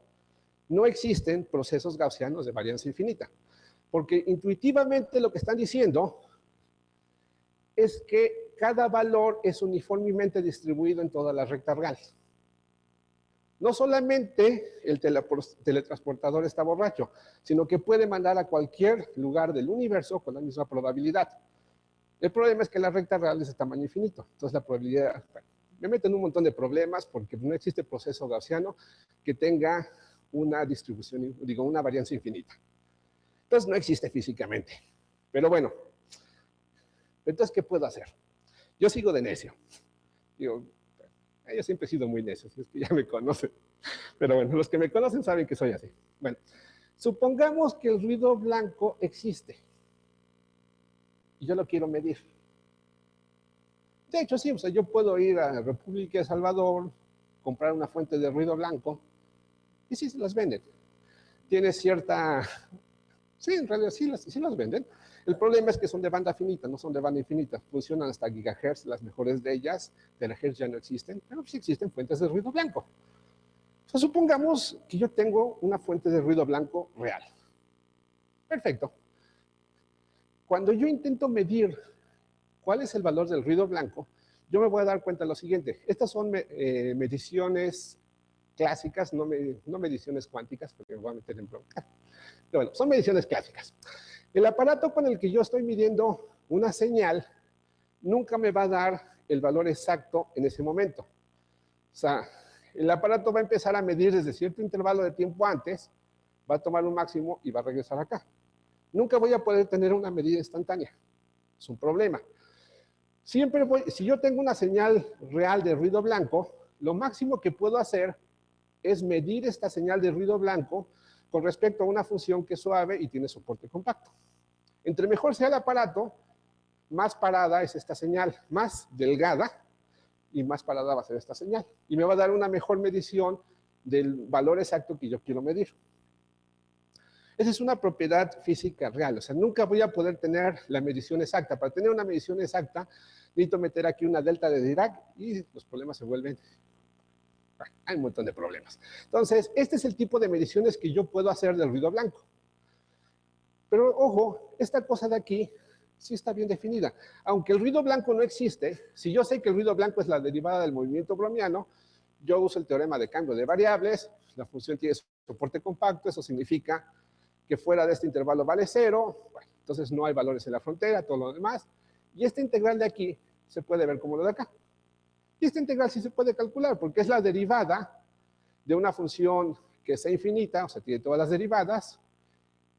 No existen procesos gaussianos de varianza infinita, porque intuitivamente lo que están diciendo es que cada valor es uniformemente distribuido en toda la recta real. No solamente el teletransportador está borracho, sino que puede mandar a cualquier lugar del universo con la misma probabilidad. El problema es que la recta real es de tamaño infinito. Entonces la probabilidad, bueno, me meten un montón de problemas porque no existe proceso gaussiano que tenga una distribución, digo, una varianza infinita. Entonces no existe físicamente. Pero bueno, entonces, ¿qué puedo hacer? Yo sigo de necio. Digo, yo siempre he sido muy necio, es que ya me conocen. Pero bueno, los que me conocen saben que soy así. Bueno, supongamos que el ruido blanco existe. Y yo lo quiero medir. De hecho, sí, o sea, yo puedo ir a la República de Salvador, comprar una fuente de ruido blanco, y sí se las venden. Tiene cierta... Sí, en realidad sí las venden. El problema es que son de banda finita, no son de banda infinita. Funcionan hasta gigahertz, las mejores de ellas. Terahertz ya no existen, pero sí existen fuentes de ruido blanco. O sea, supongamos que yo tengo una fuente de ruido blanco real. Perfecto. Cuando yo intento medir cuál es el valor del ruido blanco, yo me voy a dar cuenta de lo siguiente. Estas son mediciones clásicas, no mediciones cuánticas, porque me voy a meter en bronca. Pero bueno, son mediciones clásicas. El aparato con el que yo estoy midiendo una señal nunca me va a dar el valor exacto en ese momento. O sea, el aparato va a empezar a medir desde cierto intervalo de tiempo antes, va a tomar un máximo y va a regresar acá. Nunca voy a poder tener una medida instantánea. Es un problema. Siempre si yo tengo una señal real de ruido blanco, lo máximo que puedo hacer es medir esta señal de ruido blanco con respecto a una función que es suave y tiene soporte compacto. Entre mejor sea el aparato, más parada es esta señal, más delgada y más parada va a ser esta señal. Y me va a dar una mejor medición del valor exacto que yo quiero medir. Esa es una propiedad física real, o sea, nunca voy a poder tener la medición exacta. Para tener una medición exacta, necesito meter aquí una delta de Dirac y los problemas se vuelven Bueno, hay un montón de problemas. Entonces, este es el tipo de mediciones que yo puedo hacer del ruido blanco. Pero ojo, esta cosa de aquí sí está bien definida. Aunque el ruido blanco no existe, si yo sé que el ruido blanco es la derivada del movimiento browniano, yo uso el teorema de cambio de variables, la función tiene soporte compacto, eso significa que fuera de este intervalo vale 0, bueno, entonces no hay valores en la frontera, todo lo demás, y esta integral de aquí se puede ver como lo de acá. Y esta integral sí se puede calcular, porque es la derivada de una función que sea infinita, o sea, tiene todas las derivadas.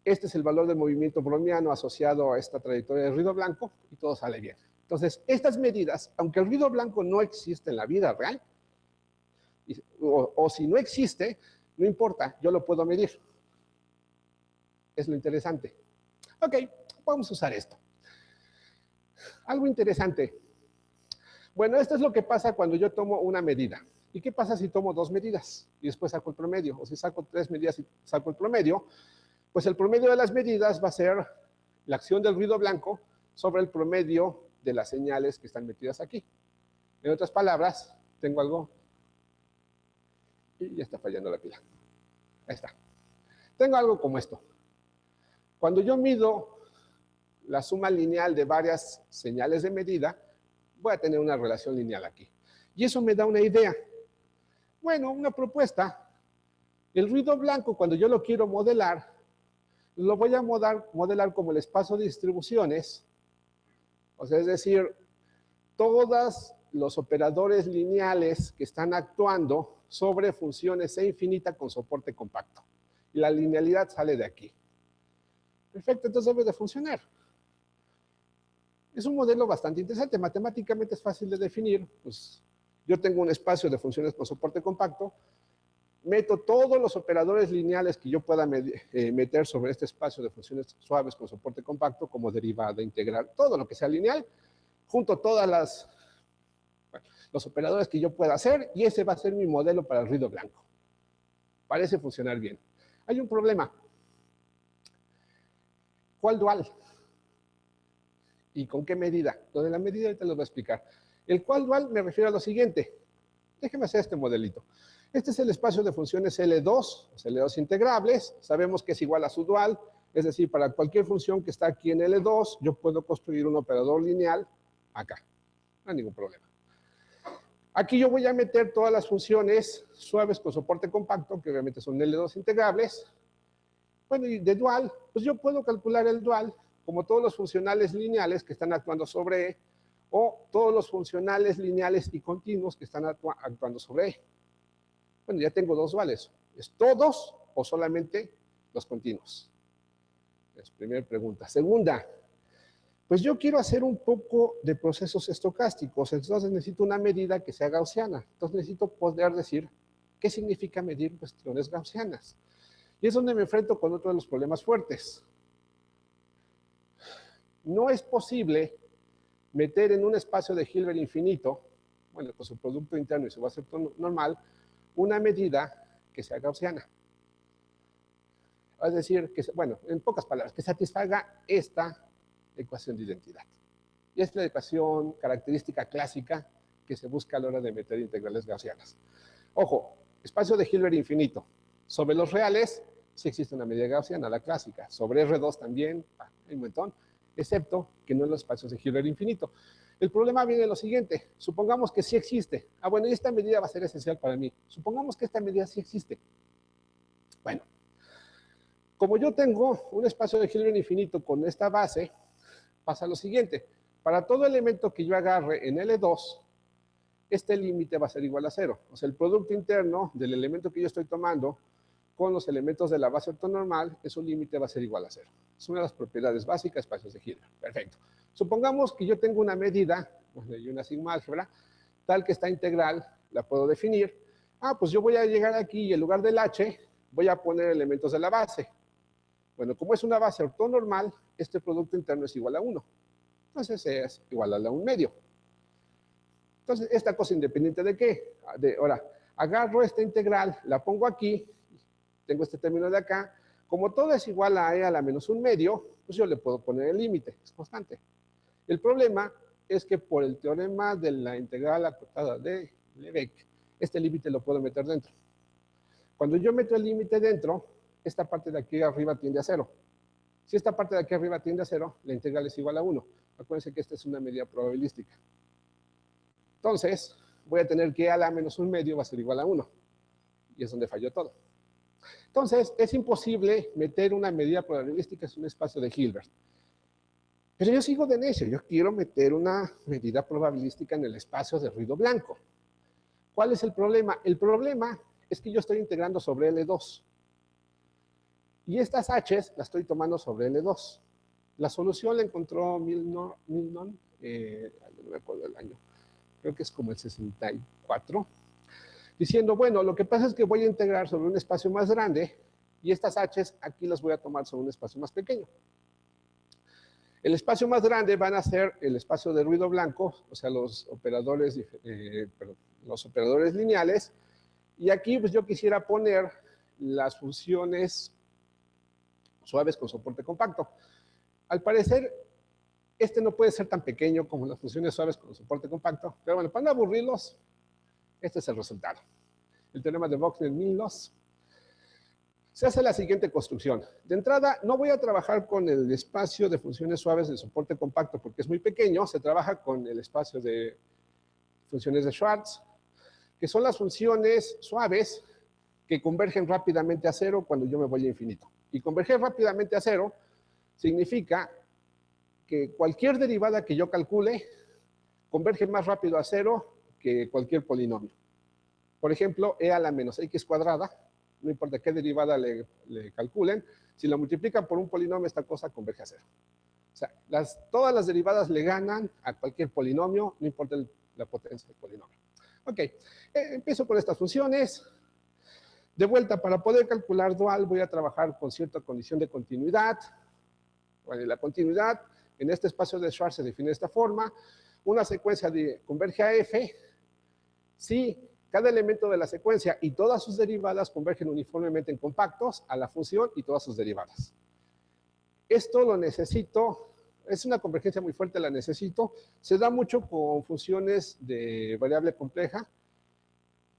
Este es el valor del movimiento browniano asociado a esta trayectoria de ruido blanco, y todo sale bien. Entonces, estas medidas, aunque el ruido blanco no existe en la vida real, o si no existe, no importa, yo lo puedo medir. Es lo interesante. Ok, vamos a usar esto. Algo interesante. Bueno, esto es lo que pasa cuando yo tomo una medida. ¿Y qué pasa si tomo dos medidas y después saco el promedio? O si saco tres medidas y saco el promedio, pues el promedio de las medidas va a ser la acción del ruido blanco sobre el promedio de las señales que están metidas aquí. En otras palabras, tengo algo y ya está fallando la pila. Ahí está. Tengo algo como esto. Cuando yo mido la suma lineal de varias señales de medida, voy a tener una relación lineal aquí. Y eso me da una idea. Bueno, una propuesta. El ruido blanco, cuando yo lo quiero modelar, lo voy a modelar como el espacio de distribuciones, o sea, es decir, todos los operadores lineales que están actuando sobre funciones C infinita con soporte compacto. Y la linealidad sale de aquí. Perfecto, entonces debe de funcionar. Es un modelo bastante interesante, matemáticamente es fácil de definir, pues yo tengo un espacio de funciones con soporte compacto, meto todos los operadores lineales que yo pueda meter sobre este espacio de funciones suaves con soporte compacto, como derivada, integral, todo lo que sea lineal, junto todas los operadores que yo pueda hacer, y ese va a ser mi modelo para el ruido blanco. Parece funcionar bien. Hay un problema. ¿Cuál dual? ¿Y con qué medida? Lo de la medida ahorita lo voy a explicar. El cual dual me refiero a lo siguiente. Déjeme hacer este modelito. Este es el espacio de funciones L2, o sea, L2 integrables. Sabemos que es igual a su dual, es decir, para cualquier función que está aquí en L2, yo puedo construir un operador lineal acá. No hay ningún problema. Aquí yo voy a meter todas las funciones suaves con soporte compacto, que obviamente son L2 integrables. Bueno, y de dual, pues yo puedo calcular el dual como todos los funcionales lineales que están actuando sobre E, o todos los funcionales lineales y continuos que están actuando sobre E. Bueno, ya tengo dos duales. ¿Es todos o solamente los continuos? Es primera pregunta. Segunda, pues yo quiero hacer un poco de procesos estocásticos, entonces necesito una medida que sea gaussiana. Entonces necesito poder decir qué significa medir cuestiones gaussianas. Y es donde me enfrento con otro de los problemas fuertes. No es posible meter en un espacio de Hilbert infinito, bueno, con su producto interno y su base normal, una medida que sea gaussiana. Es decir, que, bueno, en pocas palabras, que satisfaga esta ecuación de identidad. Y es la ecuación característica clásica que se busca a la hora de meter integrales gaussianas. Ojo, espacio de Hilbert infinito. Sobre los reales, sí existe una medida gaussiana, la clásica. Sobre R2 también, hay un montón, excepto que no en los espacios de Hilbert infinito. El problema viene de lo siguiente, supongamos que sí existe. Bueno, y esta medida va a ser esencial para mí. Supongamos que esta medida sí existe. Bueno, como yo tengo un espacio de Hilbert infinito con esta base, pasa lo siguiente. Para todo elemento que yo agarre en L2, este límite va a ser igual a 0. O sea, el producto interno del elemento que yo estoy tomando con los elementos de la base ortonormal, su límite va a ser igual a 0. Es una de las propiedades básicas, espacios de Hilbert. Perfecto. Supongamos que yo tengo una medida, y una sigma álgebra, tal que esta integral la puedo definir. Pues yo voy a llegar aquí y en lugar del h, voy a poner elementos de la base. Bueno, como es una base ortonormal, este producto interno es igual a 1. Entonces es igual a la 1 medio. Entonces, esta cosa independiente de qué? Ahora, agarro esta integral, la pongo aquí, tengo este término de acá, como todo es igual a e a la menos 1 medio, pues yo le puedo poner el límite, es constante. El problema es que por el teorema de la integral acotada de Lebesgue, este límite lo puedo meter dentro. Cuando yo meto el límite dentro, esta parte de aquí arriba tiende a 0. Si esta parte de aquí arriba tiende a 0, la integral es igual a 1. Acuérdense que esta es una medida probabilística. Entonces, voy a tener que a la menos 1/2 va a ser igual a 1. Y es donde falló todo. Entonces, es imposible meter una medida probabilística en un espacio de Hilbert. Pero yo sigo de necio, yo quiero meter una medida probabilística en el espacio de ruido blanco. ¿Cuál es el problema? El problema es que yo estoy integrando sobre L2. Y estas H's las estoy tomando sobre L2. La solución la encontró Milnor, no me acuerdo el año, creo que es como el 64, diciendo, bueno, lo que pasa es que voy a integrar sobre un espacio más grande y estas H's aquí las voy a tomar sobre un espacio más pequeño. El espacio más grande van a ser el espacio de ruido blanco, o sea, los operadores lineales, y aquí pues yo quisiera poner las funciones suaves con soporte compacto. Al parecer, este no puede ser tan pequeño como las funciones suaves con soporte compacto, pero bueno, para no aburrirlos, este es el resultado. El teorema de Bochner-Milnos. Se hace la siguiente construcción. De entrada, no voy a trabajar con el espacio de funciones suaves de soporte compacto porque es muy pequeño. Se trabaja con el espacio de funciones de Schwartz, que son las funciones suaves que convergen rápidamente a 0 cuando yo me voy a infinito. Y converger rápidamente a 0 significa que cualquier derivada que yo calcule converge más rápido a 0 que cualquier polinomio. Por ejemplo, e a la menos x cuadrada, no importa qué derivada le calculen, si la multiplican por un polinomio, esta cosa converge a 0. O sea, todas las derivadas le ganan a cualquier polinomio, no importa la potencia del polinomio. Ok, empiezo con estas funciones. De vuelta, para poder calcular dual, voy a trabajar con cierta condición de continuidad. Bueno, la continuidad en este espacio de Schwartz se define de esta forma. Una secuencia converge a f si cada elemento de la secuencia y todas sus derivadas convergen uniformemente en compactos a la función y todas sus derivadas. Esto lo necesito, es una convergencia muy fuerte, la necesito. Se da mucho con funciones de variable compleja,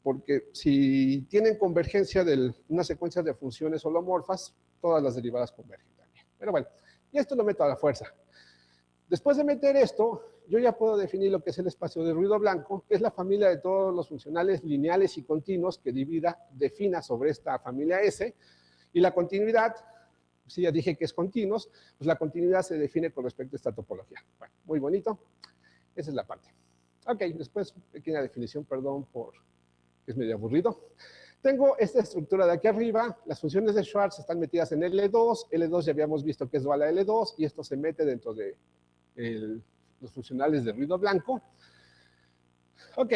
porque si tienen convergencia de una secuencia de funciones holomorfas, todas las derivadas convergen también. Pero bueno, y esto lo meto a la fuerza. Después de meter esto, yo ya puedo definir lo que es el espacio de ruido blanco, que es la familia de todos los funcionales lineales y continuos que defina sobre esta familia S, y la continuidad, si ya dije que es continuos, pues la continuidad se define con respecto a esta topología. Bueno, muy bonito, esa es la parte. Ok, después pequeña definición, perdón por que es medio aburrido. Tengo esta estructura de aquí arriba, las funciones de Schwartz están metidas en L2, L2 ya habíamos visto que es dual a L2, y esto se mete dentro de los funcionales de ruido blanco. Ok,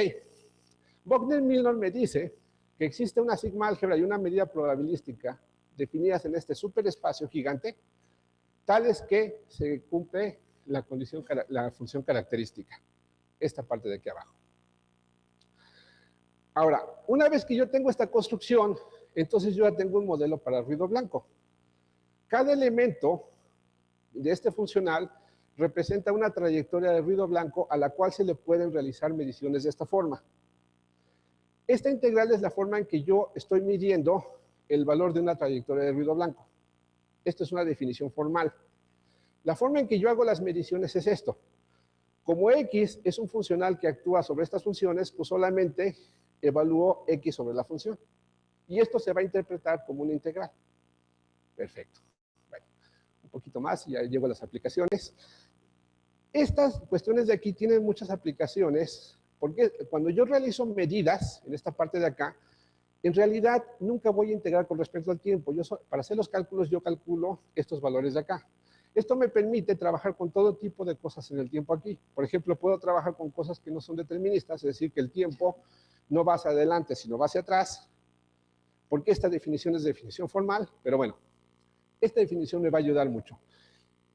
Bochner-Milnor me dice que existe una sigma álgebra y una medida probabilística definidas en este superespacio gigante, tales que se cumple la función característica, esta parte de aquí abajo. Ahora, una vez que yo tengo esta construcción, entonces yo ya tengo un modelo para ruido blanco. Cada elemento de este funcional representa una trayectoria de ruido blanco a la cual se le pueden realizar mediciones de esta forma. Esta integral es la forma en que yo estoy midiendo el valor de una trayectoria de ruido blanco. Esto es una definición formal. La forma en que yo hago las mediciones es esto. Como X es un funcional que actúa sobre estas funciones, pues solamente evalúo X sobre la función. Y esto se va a interpretar como una integral. Perfecto. Bueno, un poquito más y ya llego a las aplicaciones. Estas cuestiones de aquí tienen muchas aplicaciones, porque cuando yo realizo medidas en esta parte de acá, en realidad nunca voy a integrar con respecto al tiempo. Para hacer los cálculos, yo calculo estos valores de acá. Esto me permite trabajar con todo tipo de cosas en el tiempo aquí. Por ejemplo, puedo trabajar con cosas que no son deterministas, es decir, que el tiempo no va hacia adelante, sino va hacia atrás, porque esta definición es definición formal, pero bueno, esta definición me va a ayudar mucho.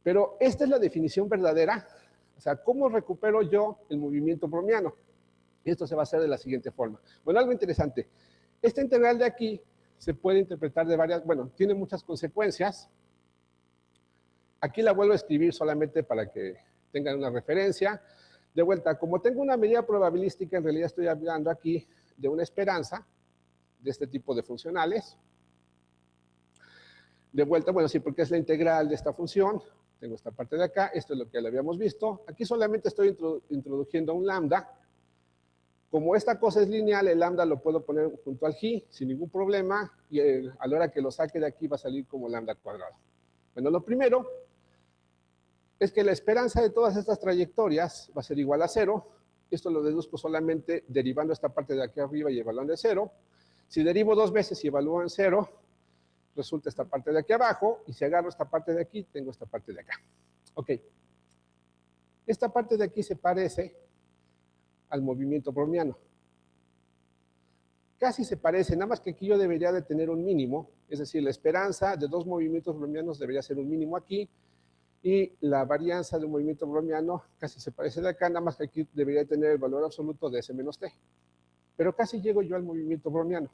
Pero esta es la definición verdadera, o sea, ¿cómo recupero yo el movimiento browniano? Esto se va a hacer de la siguiente forma. Bueno, algo interesante. Esta integral de aquí se puede interpretar de varias, bueno, tiene muchas consecuencias. Aquí la vuelvo a escribir solamente para que tengan una referencia. De vuelta, como tengo una medida probabilística, en realidad estoy hablando aquí de una esperanza de este tipo de funcionales. De vuelta, bueno, sí, porque es la integral de esta función. Tengo esta parte de acá, esto es lo que ya lo habíamos visto. Aquí solamente estoy introduciendo un lambda. Como esta cosa es lineal, el lambda lo puedo poner junto al g sin ningún problema, y a la hora que lo saque de aquí va a salir como lambda cuadrado. Bueno, lo primero es que la esperanza de todas estas trayectorias va a ser igual a 0. Esto lo deduzco solamente derivando esta parte de aquí arriba y evaluando en 0. Si derivo 2 veces y evalúo en 0, resulta esta parte de aquí abajo, y si agarro esta parte de aquí, tengo esta parte de acá. Ok. Esta parte de aquí se parece al movimiento browniano. Casi se parece, nada más que aquí yo debería de tener un mínimo, es decir, la esperanza de dos movimientos brownianos debería ser un mínimo aquí, y la varianza de un movimiento browniano casi se parece de acá, nada más que aquí debería tener el valor absoluto de S menos T. Pero casi llego yo al movimiento browniano.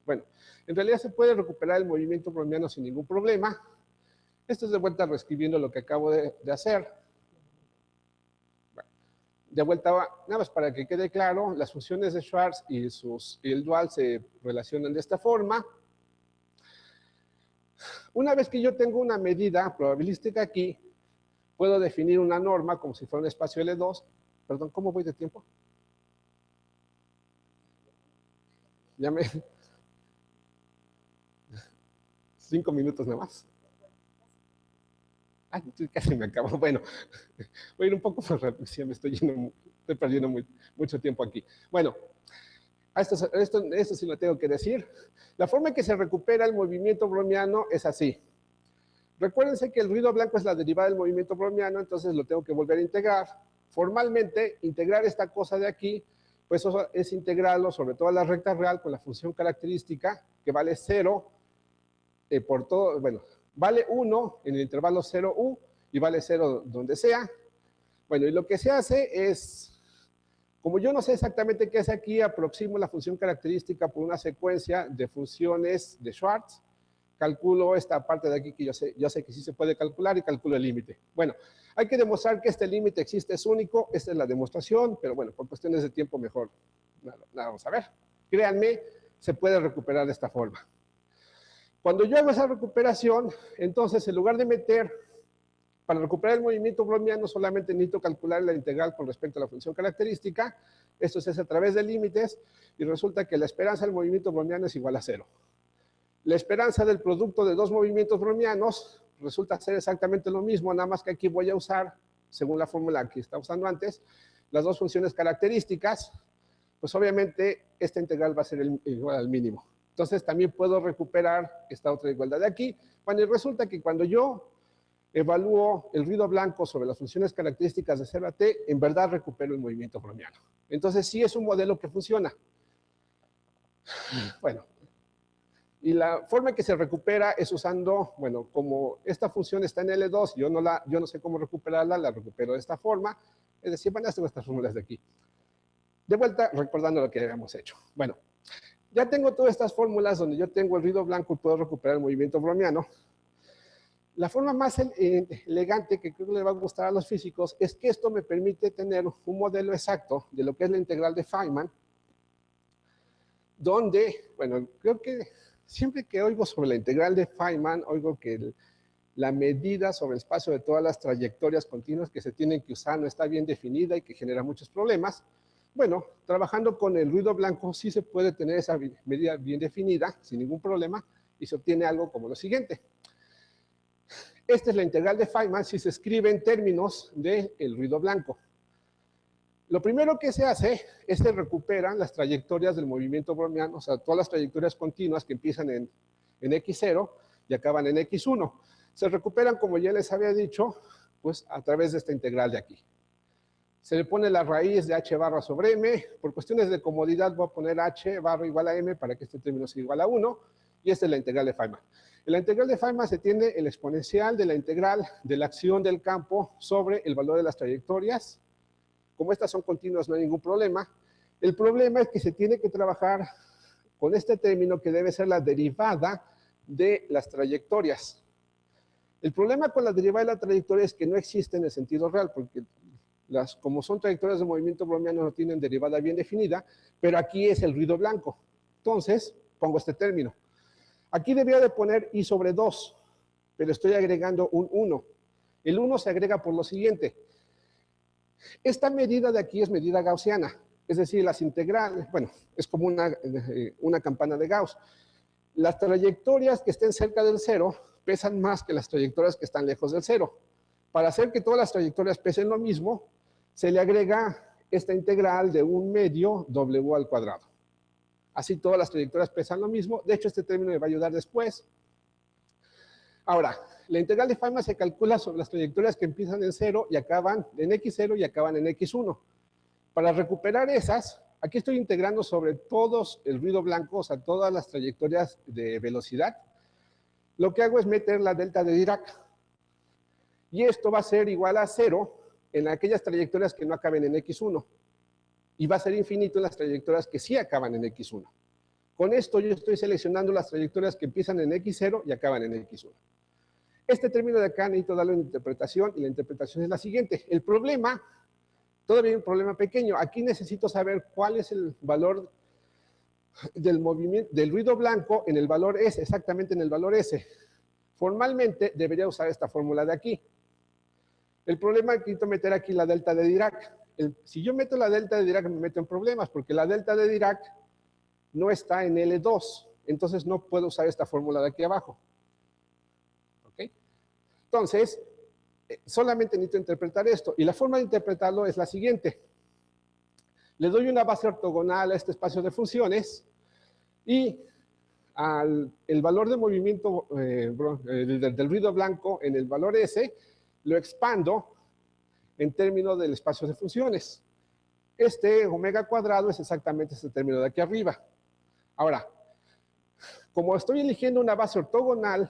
Bueno, en realidad se puede recuperar el movimiento browniano sin ningún problema. Esto es de vuelta reescribiendo lo que acabo de hacer. Bueno, de vuelta, nada más para que quede claro, las funciones de Schwartz y el dual se relacionan de esta forma. Una vez que yo tengo una medida probabilística aquí, puedo definir una norma como si fuera un espacio L2. Perdón, ¿cómo voy de tiempo? Ya me... 5 minutos nada más. Ay, casi me acabo. Bueno, voy a ir un poco más rápido, ya me estoy perdiendo mucho tiempo aquí. Bueno, esto sí lo tengo que decir. La forma en que se recupera el movimiento browniano es así. Recuérdense que el ruido blanco es la derivada del movimiento browniano, entonces lo tengo que volver a integrar. Formalmente, integrar esta cosa de aquí, pues eso es integrarlo sobre toda la recta real con la función característica que vale 0 por todo, bueno, vale 1 en el intervalo 0u y vale 0 donde sea. Bueno, y lo que se hace es, como yo no sé exactamente qué es aquí, aproximo la función característica por una secuencia de funciones de Schwartz, calculo esta parte de aquí que yo sé que sí se puede calcular y calculo el límite. Bueno, hay que demostrar que este límite existe, es único, esta es la demostración, pero bueno, por cuestiones de tiempo mejor nada, vamos a ver. Créanme, se puede recuperar de esta forma. Cuando yo hago esa recuperación, entonces en lugar de meter, para recuperar el movimiento browniano solamente necesito calcular la integral con respecto a la función característica, esto se hace a través de límites, y resulta que la esperanza del movimiento browniano es igual a 0. La esperanza del producto de dos movimientos brownianos resulta ser exactamente lo mismo, nada más que aquí voy a usar, según la fórmula que estaba usando antes, las dos funciones características, pues obviamente esta integral va a ser igual al mínimo. Entonces también puedo recuperar esta otra igualdad de aquí. Bueno, y resulta que cuando yo evalúo el ruido blanco sobre las funciones características de 0 a t, en verdad recupero el movimiento browniano. Entonces sí es un modelo que funciona. Bueno, y la forma en que se recupera es usando, bueno, como esta función está en L2, yo no sé cómo recuperarla, la recupero de esta forma. Es decir, van a hacer estas fórmulas de aquí. De vuelta, recordando lo que habíamos hecho. Bueno, ya tengo todas estas fórmulas donde yo tengo el ruido blanco y puedo recuperar el movimiento browniano. La forma más elegante que creo que le va a gustar a los físicos es que esto me permite tener un modelo exacto de lo que es la integral de Feynman, donde, bueno, creo que siempre que oigo sobre la integral de Feynman, oigo que la medida sobre el espacio de todas las trayectorias continuas que se tienen que usar no está bien definida y que genera muchos problemas. Bueno, trabajando con el ruido blanco sí se puede tener esa medida bien definida, sin ningún problema, y se obtiene algo como lo siguiente. Esta es la integral de Feynman si se escribe en términos del ruido blanco. Lo primero que se hace es que recuperan las trayectorias del movimiento browniano, o sea, todas las trayectorias continuas que empiezan en x0 y acaban en x1. Se recuperan, como ya les había dicho, pues a través de esta integral de aquí. Se le pone la raíz de h barra sobre m. Por cuestiones de comodidad voy a poner h barra igual a m para que este término sea igual a 1. Y esta es la integral de Feynman. En la integral de Feynman se tiene el exponencial de la integral de la acción del campo sobre el valor de las trayectorias. Como estas son continuas no hay ningún problema. El problema es que se tiene que trabajar con este término que debe ser la derivada de las trayectorias. El problema con la derivada de la trayectoria es que no existe en el sentido real, porque Como son trayectorias de movimiento browniano, no tienen derivada bien definida, pero aquí es el ruido blanco. Entonces, pongo este término. Aquí debería de poner I sobre 2, pero estoy agregando un 1. El 1 se agrega por lo siguiente. Esta medida de aquí es medida gaussiana, es decir, las integrales, bueno, es como una campana de Gauss. Las trayectorias que estén cerca del cero pesan más que las trayectorias que están lejos del cero. Para hacer que todas las trayectorias pesen lo mismo, se le agrega esta integral de 1/2 W al cuadrado. Así todas las trayectorias pesan lo mismo. De hecho, este término me va a ayudar después. Ahora, la integral de Feynman se calcula sobre las trayectorias que empiezan en 0 y acaban en x0 y acaban en x1. Para recuperar esas, aquí estoy integrando sobre todos el ruido blanco, o sea, todas las trayectorias de velocidad. Lo que hago es meter la delta de Dirac. Y esto va a ser igual a 0 en aquellas trayectorias que no acaben en x1. Y va a ser infinito en las trayectorias que sí acaban en x1. Con esto yo estoy seleccionando las trayectorias que empiezan en x0 y acaban en x1. Este término de acá necesito darle una interpretación, y la interpretación es la siguiente. El problema, todavía hay un problema pequeño. Aquí necesito saber cuál es el valor del movimiento, del ruido blanco en el valor S, exactamente en el valor S. Formalmente debería usar esta fórmula de aquí. El problema es que necesito meter aquí la delta de Dirac. Si yo meto la delta de Dirac me meto en problemas, porque la delta de Dirac no está en L2, entonces no puedo usar esta fórmula de aquí abajo. ¿Ok? Entonces, solamente necesito interpretar esto, y la forma de interpretarlo es la siguiente. Le doy una base ortogonal a este espacio de funciones, y el valor de movimiento del ruido blanco en el valor S, lo expando en términos del espacio de funciones. Este omega cuadrado es exactamente este término de aquí arriba. Ahora, como estoy eligiendo una base ortonormal,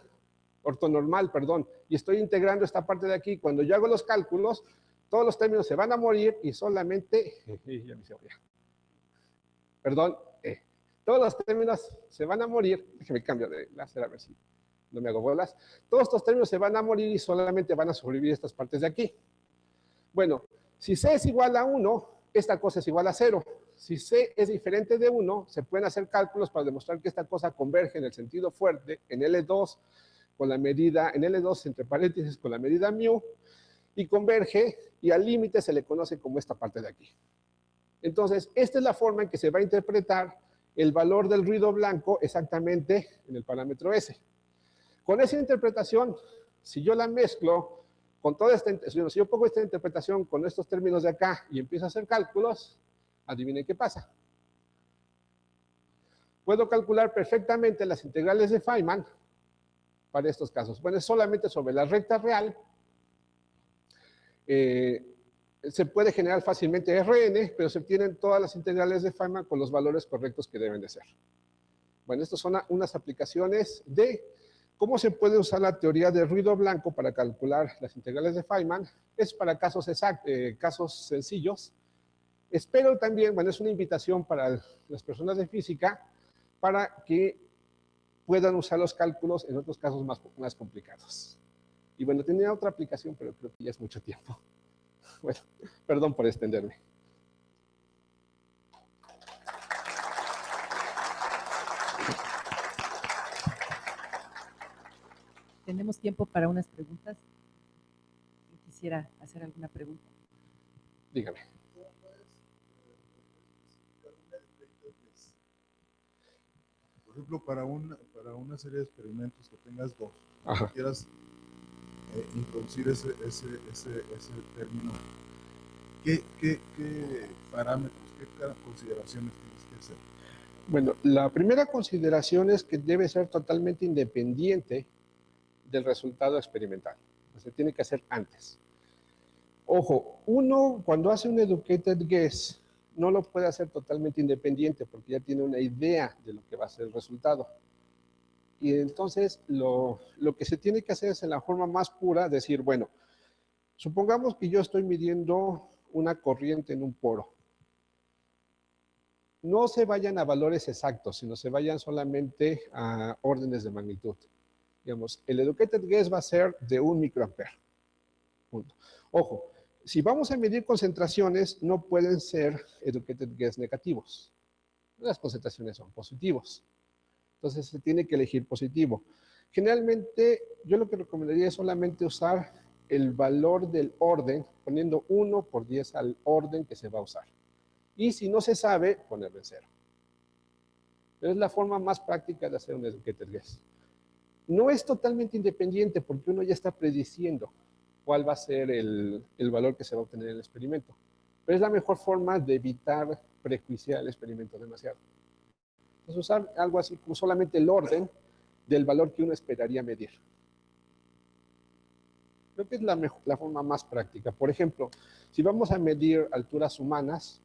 y estoy integrando esta parte de aquí, cuando yo hago los cálculos, todos los términos se van a morir y solamente, todos los términos se van a morir, déjeme cambiar de láser a ver si no me hago bolas, todos estos términos se van a morir y solamente van a sobrevivir estas partes de aquí. Bueno, si C es igual a 1, esta cosa es igual a 0. Si C es diferente de 1, se pueden hacer cálculos para demostrar que esta cosa converge en el sentido fuerte, en L2, con la medida, en L2 entre paréntesis con la medida mu, y converge, y al límite se le conoce como esta parte de aquí. Entonces, esta es la forma en que se va a interpretar el valor del ruido blanco exactamente en el parámetro S. Con esa interpretación, si yo la mezclo con toda esta, si yo pongo esta interpretación con estos términos de acá y empiezo a hacer cálculos, adivinen qué pasa. Puedo calcular perfectamente las integrales de Feynman para estos casos. Bueno, es solamente sobre la recta real. Se puede generar fácilmente Rn, pero se obtienen todas las integrales de Feynman con los valores correctos que deben de ser. Bueno, estas son unas aplicaciones de cómo se puede usar la teoría del ruido blanco para calcular las integrales de Feynman. Es para casos sencillos. Espero también, bueno, es una invitación para las personas de física para que puedan usar los cálculos en otros casos más complicados. Y bueno, tenía otra aplicación, pero creo que ya es mucho tiempo. Bueno, perdón por extenderme. Tenemos tiempo para unas preguntas. Yo quisiera hacer alguna pregunta. Dígame. Por ejemplo, para una serie de experimentos que tengas dos, Ajá. que quieras introducir ese término, ¿qué parámetros, qué consideraciones tienes que hacer? Bueno, la primera consideración es que debe ser totalmente independiente del resultado experimental. O sea, tiene que hacer antes. Ojo, uno cuando hace un educated guess no lo puede hacer totalmente independiente porque ya tiene una idea de lo que va a ser el resultado. Y entonces lo que se tiene que hacer es en la forma más pura decir, bueno, supongamos que yo estoy midiendo una corriente en un poro. No se vayan a valores exactos, sino se vayan solamente a órdenes de magnitud. Digamos, el educated guess va a ser de 1 microampere. Punto. Ojo, Si vamos a medir concentraciones, no pueden ser educated guess negativos. Las concentraciones son positivos. Entonces se tiene que elegir positivo. Generalmente, yo lo que recomendaría es solamente usar el valor del orden, poniendo 1 por 10 al orden que se va a usar. Y si no se sabe, ponerlo en 0. Pero es la forma más práctica de hacer un educated guess. No es totalmente independiente porque uno ya está prediciendo cuál va a ser el valor que se va a obtener en el experimento. Pero es la mejor forma de evitar prejuiciar el experimento demasiado. Entonces, usar algo así como solamente el orden del valor que uno esperaría medir. Creo que es la forma más práctica. Por ejemplo, si vamos a medir alturas humanas,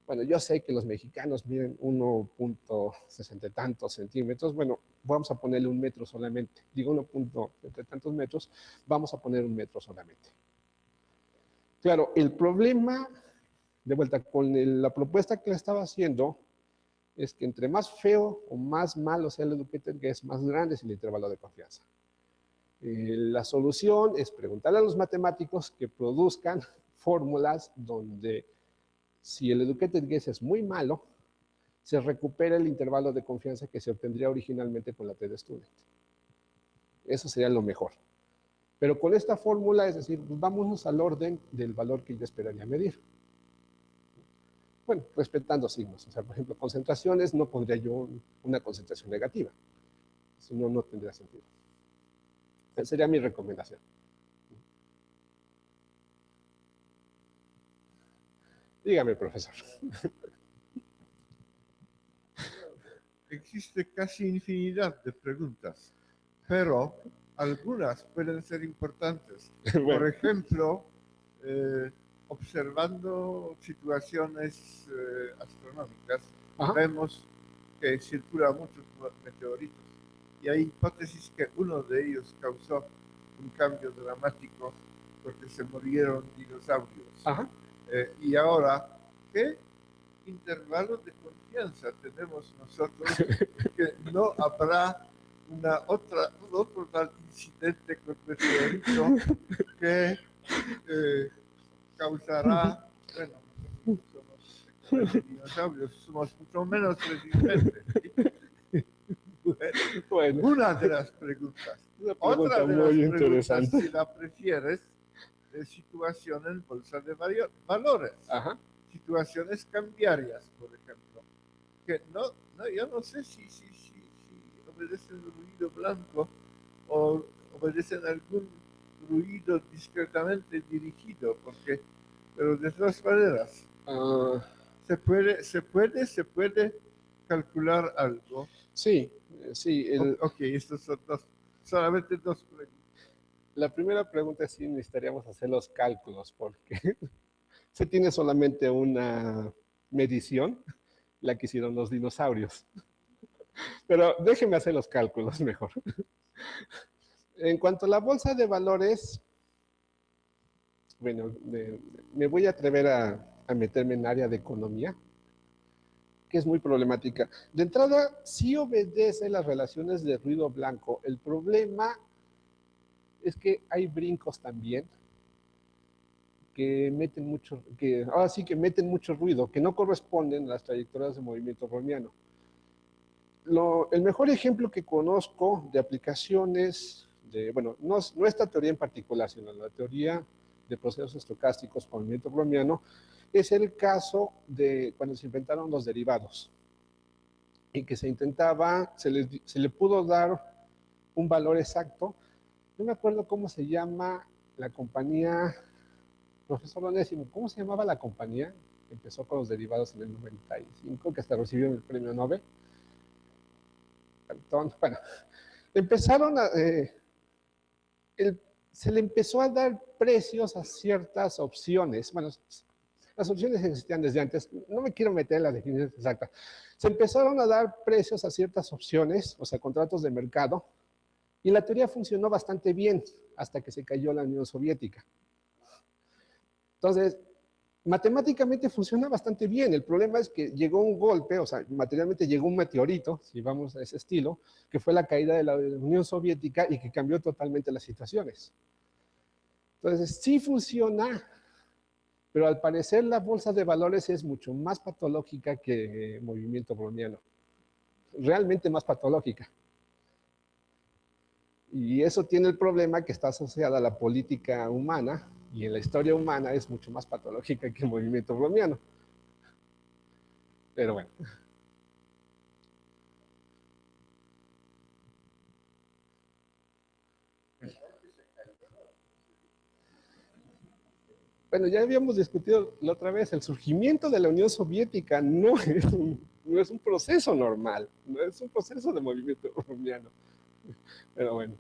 bueno, yo sé que los mexicanos miden 1.60 y tantos centímetros. Bueno, vamos a ponerle 1 metro solamente. Digo 1.60 y tantos metros, vamos a poner 1 metro solamente. Claro, el problema, de vuelta, con la propuesta que le estaba haciendo, es que entre más feo o más malo sea el educated guess, más grande es el intervalo de confianza. La solución es preguntarle a los matemáticos que produzcan fórmulas donde si el educated guess es muy malo, se recupera el intervalo de confianza que se obtendría originalmente con la t-student. Eso sería lo mejor. Pero con esta fórmula, es decir, vámonos al orden del valor que yo esperaría medir. Bueno, respetando signos. O sea, por ejemplo, concentraciones, no pondría yo una concentración negativa. Si no, no tendría sentido. Esa sería mi recomendación. Dígame, profesor. Existe casi infinidad de preguntas, pero algunas pueden ser importantes. Bueno. Por ejemplo, observando situaciones astronómicas, Ajá. vemos que circulan muchos meteoritos y hay hipótesis que uno de ellos causó un cambio dramático porque se murieron dinosaurios. Ajá. Y ahora, ¿qué intervalo de confianza tenemos nosotros que no habrá un otro tal incidente con meteorito que causará, bueno, somos dinosaurios, somos mucho menos resistentes? Bueno, Una de las preguntas. una pregunta Otra de muy las preguntas, interesante. si la prefieres, es situación en bolsa de valores. Ajá. Situaciones cambiarias, por ejemplo, que yo no sé si obedecen el ruido blanco o obedecen algún ruido discretamente dirigido, pero de todas maneras, se puede calcular algo. Sí. Ok, estos son solamente 2 preguntas. La primera pregunta es si necesitaríamos hacer los cálculos, porque se tiene solamente una medición, la que hicieron los dinosaurios. Pero déjenme hacer los cálculos mejor. En cuanto a la bolsa de valores, bueno, me voy a atrever a meterme en área de economía, que es muy problemática. De entrada, sí obedece las relaciones de ruido blanco. El problema es que hay brincos también que meten mucho, ahora sí que meten mucho ruido, que no corresponden a las trayectorias de movimiento browniano. El mejor ejemplo que conozco de aplicaciones, bueno, no esta teoría en particular, sino la teoría de procesos estocásticos con movimiento browniano, es el caso de cuando se inventaron los derivados y que se intentaba, se le pudo dar un valor exacto. No me acuerdo cómo se llama la compañía, profesor Onésimo, ¿cómo se llamaba la compañía que empezó con los derivados en el 95, que hasta recibieron el premio Nobel? Bueno, empezaron se le empezó a dar precios a ciertas opciones. Bueno, las opciones existían desde antes, no me quiero meter en la definición exacta. Se empezaron a dar precios a ciertas opciones, o sea, contratos de mercado, y la teoría funcionó bastante bien hasta que se cayó la Unión Soviética. Entonces, matemáticamente funciona bastante bien. El problema es que llegó un golpe, o sea, materialmente llegó un meteorito, si vamos a ese estilo, que fue la caída de la Unión Soviética y que cambió totalmente las situaciones. Entonces, sí funciona Pero al parecer la bolsa de valores es mucho más patológica que movimiento browniano. Realmente más patológica. Y eso tiene el problema que está asociada a la política humana, y en la historia humana es mucho más patológica que el movimiento browniano. Pero bueno. Bueno, ya habíamos discutido la otra vez, el surgimiento de la Unión Soviética no es un proceso normal, no es un proceso de movimiento browniano. Pero bueno.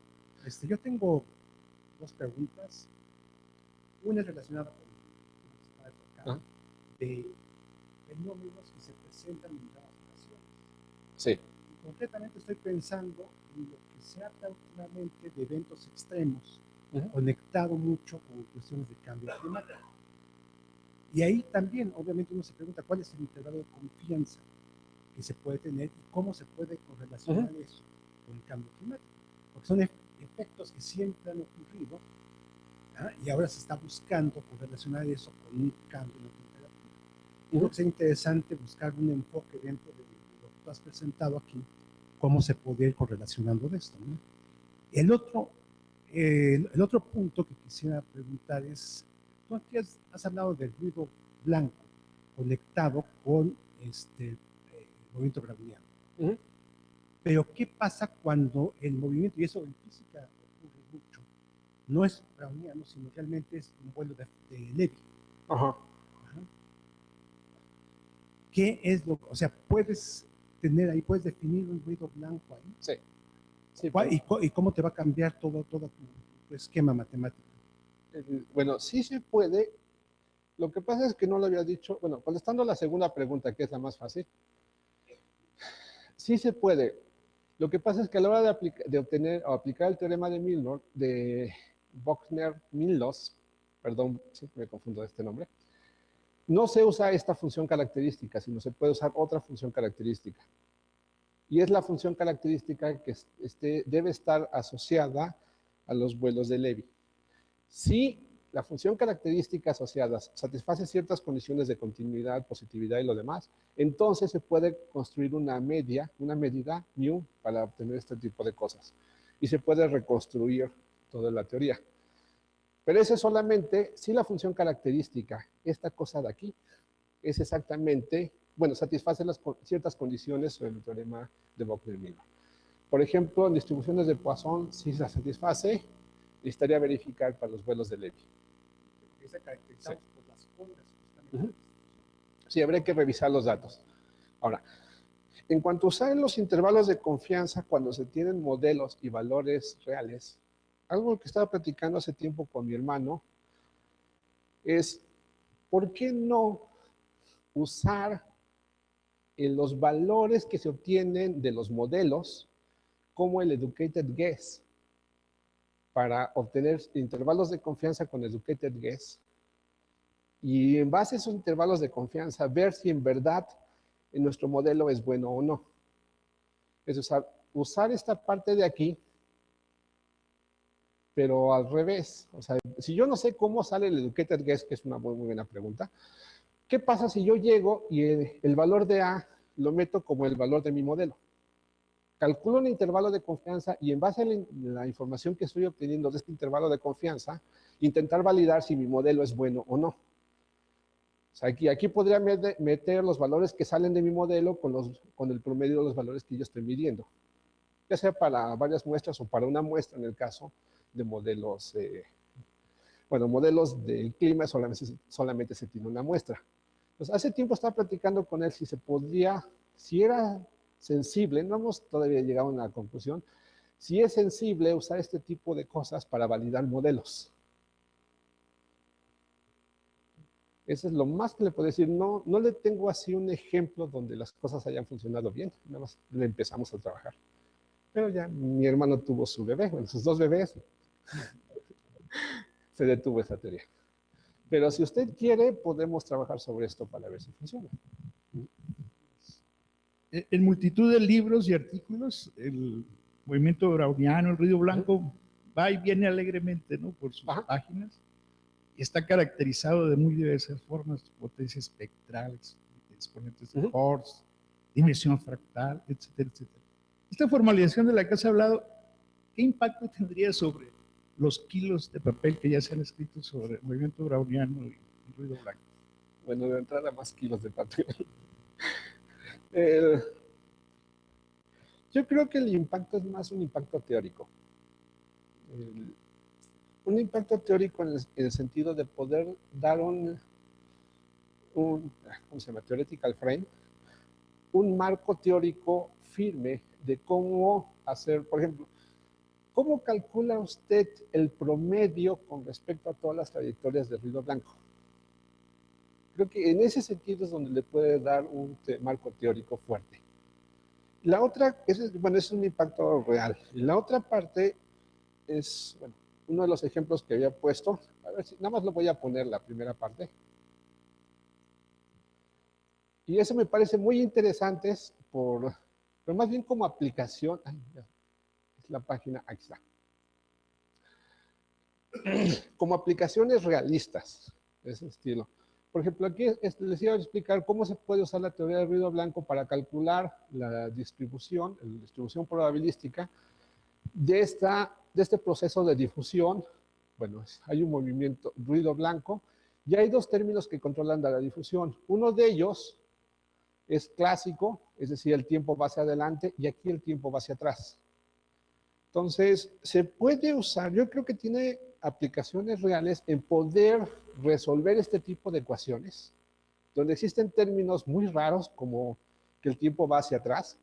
Yo tengo dos preguntas. Una es relacionada con lo que se acaba de tocar, de fenómenos que se presentan en las ocasiones. Sí. Y concretamente estoy pensando en lo que se habla últimamente de eventos extremos, conectado mucho con cuestiones de cambio climático. Y ahí también, obviamente, uno se pregunta cuál es el intervalo de confianza que se puede tener y cómo se puede correlacionar eso con el cambio climático. Porque son efectos que siempre han ocurrido, y ahora se está buscando correlacionar eso con un cambio en la temperatura. Creo que sería interesante buscar un enfoque dentro de lo que tú has presentado aquí, cómo se puede ir correlacionando de esto, ¿no? El otro punto que quisiera preguntar es, tú aquí has hablado del ruido blanco conectado con el movimiento browniano. Pero ¿qué pasa cuando el movimiento, y eso en física ocurre mucho, no es browniano, sino realmente es un vuelo de Levy? ¿Qué es lo, o sea, puedes tener ahí, puedes definir un ruido blanco ahí? Sí. Sí, ¿Y cómo te va a cambiar todo tu esquema matemático? Bueno, sí se puede. Lo que pasa es que no lo había dicho. Bueno, contestando a la segunda pregunta, que es la más fácil. Sí se puede. Lo que pasa es que a la hora de obtener o aplicar el teorema de Milnor, de Bochner-Millos, perdón, siempre me confundo de este nombre, no se usa esta función característica, sino se puede usar otra función característica. Y es la función característica que debe estar asociada a los vuelos de Levy. Si la función característica asociada satisface ciertas condiciones de continuidad, positividad y lo demás, entonces se puede construir una medida mu para obtener este tipo de cosas. Y se puede reconstruir toda la teoría. Pero eso es solamente si la función característica, esta cosa de aquí, es exactamente, bueno, satisface ciertas condiciones sobre el teorema de Bochner-Milnor. Por ejemplo, en distribuciones de Poisson, si se satisface, necesitaría verificar para los vuelos de Levy. Porque se caracterizamos por las ondas, justamente. Sí, habría que revisar los datos. Ahora, en cuanto a usar los intervalos de confianza cuando se tienen modelos y valores reales, algo que estaba platicando hace tiempo con mi hermano es, ¿por qué no usar los valores que se obtienen de los modelos como el educated guess para obtener intervalos de confianza con educated guess? Y en base a esos intervalos de confianza, ver si en verdad nuestro modelo es bueno o no. Es usar esta parte de aquí, pero al revés. O sea, si yo no sé cómo sale el educated guess, que es una muy buena pregunta, ¿qué pasa si yo llego y el valor de A lo meto como el valor de mi modelo? Calculo un intervalo de confianza y en base a la información que estoy obteniendo de este intervalo de confianza, intentar validar si mi modelo es bueno o no. O sea, aquí podría meter los valores que salen de mi modelo con el promedio de los valores que yo estoy midiendo, ya sea para varias muestras o para una muestra en el caso de modelos, modelos del clima solamente se tiene una muestra. Pues hace tiempo estaba platicando con él si era sensible, no hemos todavía llegado a una conclusión, si es sensible usar este tipo de cosas para validar modelos. Eso es lo más que le puedo decir. No le tengo así un ejemplo donde las cosas hayan funcionado bien, nada más le empezamos a trabajar. Pero ya mi hermano tuvo su bebé, bueno, sus dos bebés, se detuvo esa teoría. Pero si usted quiere, podemos trabajar sobre esto para ver si funciona. En multitud de libros y artículos, el movimiento browniano, el ruido blanco, va y viene alegremente, ¿no? Por sus páginas. está caracterizado de muy diversas formas, potencia espectral, exponentes de Hertz, dimensión fractal, etcétera, etcétera. Esta formalización de la que has hablado, ¿qué impacto tendría sobre los kilos de papel que ya se han escrito sobre el movimiento browniano y ruido blanco? Bueno, de entrada más kilos de papel. Yo creo que el impacto es más un impacto teórico. Un impacto teórico en el sentido de poder dar ¿cómo se llama? Theoretical frame, un marco teórico firme de cómo hacer, por ejemplo, ¿cómo calcula usted el promedio con respecto a todas las trayectorias de ruido blanco? Creo que en ese sentido es donde le puede dar un marco teórico fuerte. La otra, es un impacto real. Y la otra parte es, bueno, uno de los ejemplos que había puesto, a ver si nada más lo voy a poner la primera parte. Y eso me parece muy interesante pero más bien como aplicación. Ay, es la página, aquí está. Como aplicaciones realistas de ese estilo. Por ejemplo, aquí les iba a explicar cómo se puede usar la teoría del ruido blanco para calcular la distribución probabilística de este proceso de difusión. Bueno, hay un movimiento ruido blanco y hay dos términos que controlan la difusión. Uno de ellos es clásico, es decir, el tiempo va hacia adelante y aquí el tiempo va hacia atrás. Entonces, se puede usar, yo creo que tiene aplicaciones reales en poder resolver este tipo de ecuaciones, donde existen términos muy raros como que el tiempo va hacia atrás,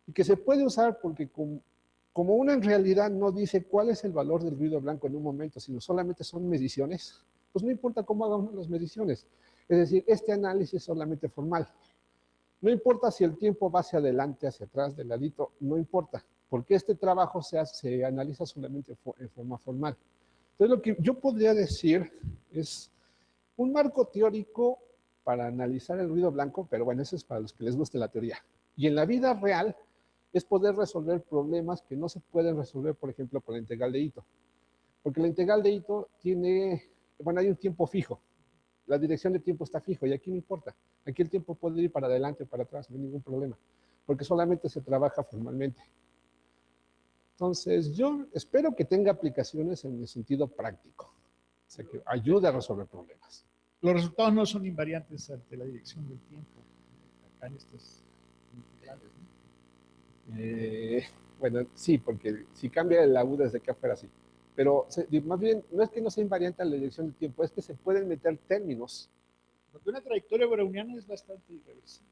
y que se puede usar porque como uno en realidad no dice cuál es el valor del ruido blanco en un momento, sino solamente son mediciones, pues no importa cómo haga uno las mediciones. Es decir, este análisis es solamente formal. No importa si el tiempo va hacia adelante, hacia atrás, de ladito, no importa, porque este trabajo se analiza solamente en forma formal. Entonces, lo que yo podría decir es un marco teórico para analizar el ruido blanco, pero bueno, eso es para los que les guste la teoría. Y en la vida real es poder resolver problemas que no se pueden resolver, por ejemplo, con la integral de Ito. Porque la integral de Ito hay un tiempo fijo. La dirección de tiempo está fijo y aquí no importa. Aquí el tiempo puede ir para adelante o para atrás, no hay ningún problema, porque solamente se trabaja formalmente. Entonces, yo espero que tenga aplicaciones en el sentido práctico, o sea, que ayude a resolver problemas. Los resultados no son invariantes ante la dirección del tiempo. Acá en estas integrales, ¿no? Bueno, sí, porque si cambia el U desde acá afuera, sí. Pero más bien, no es que no sea invariante a la dirección del tiempo, es que se pueden meter términos. Porque una trayectoria browniana es bastante irreversible.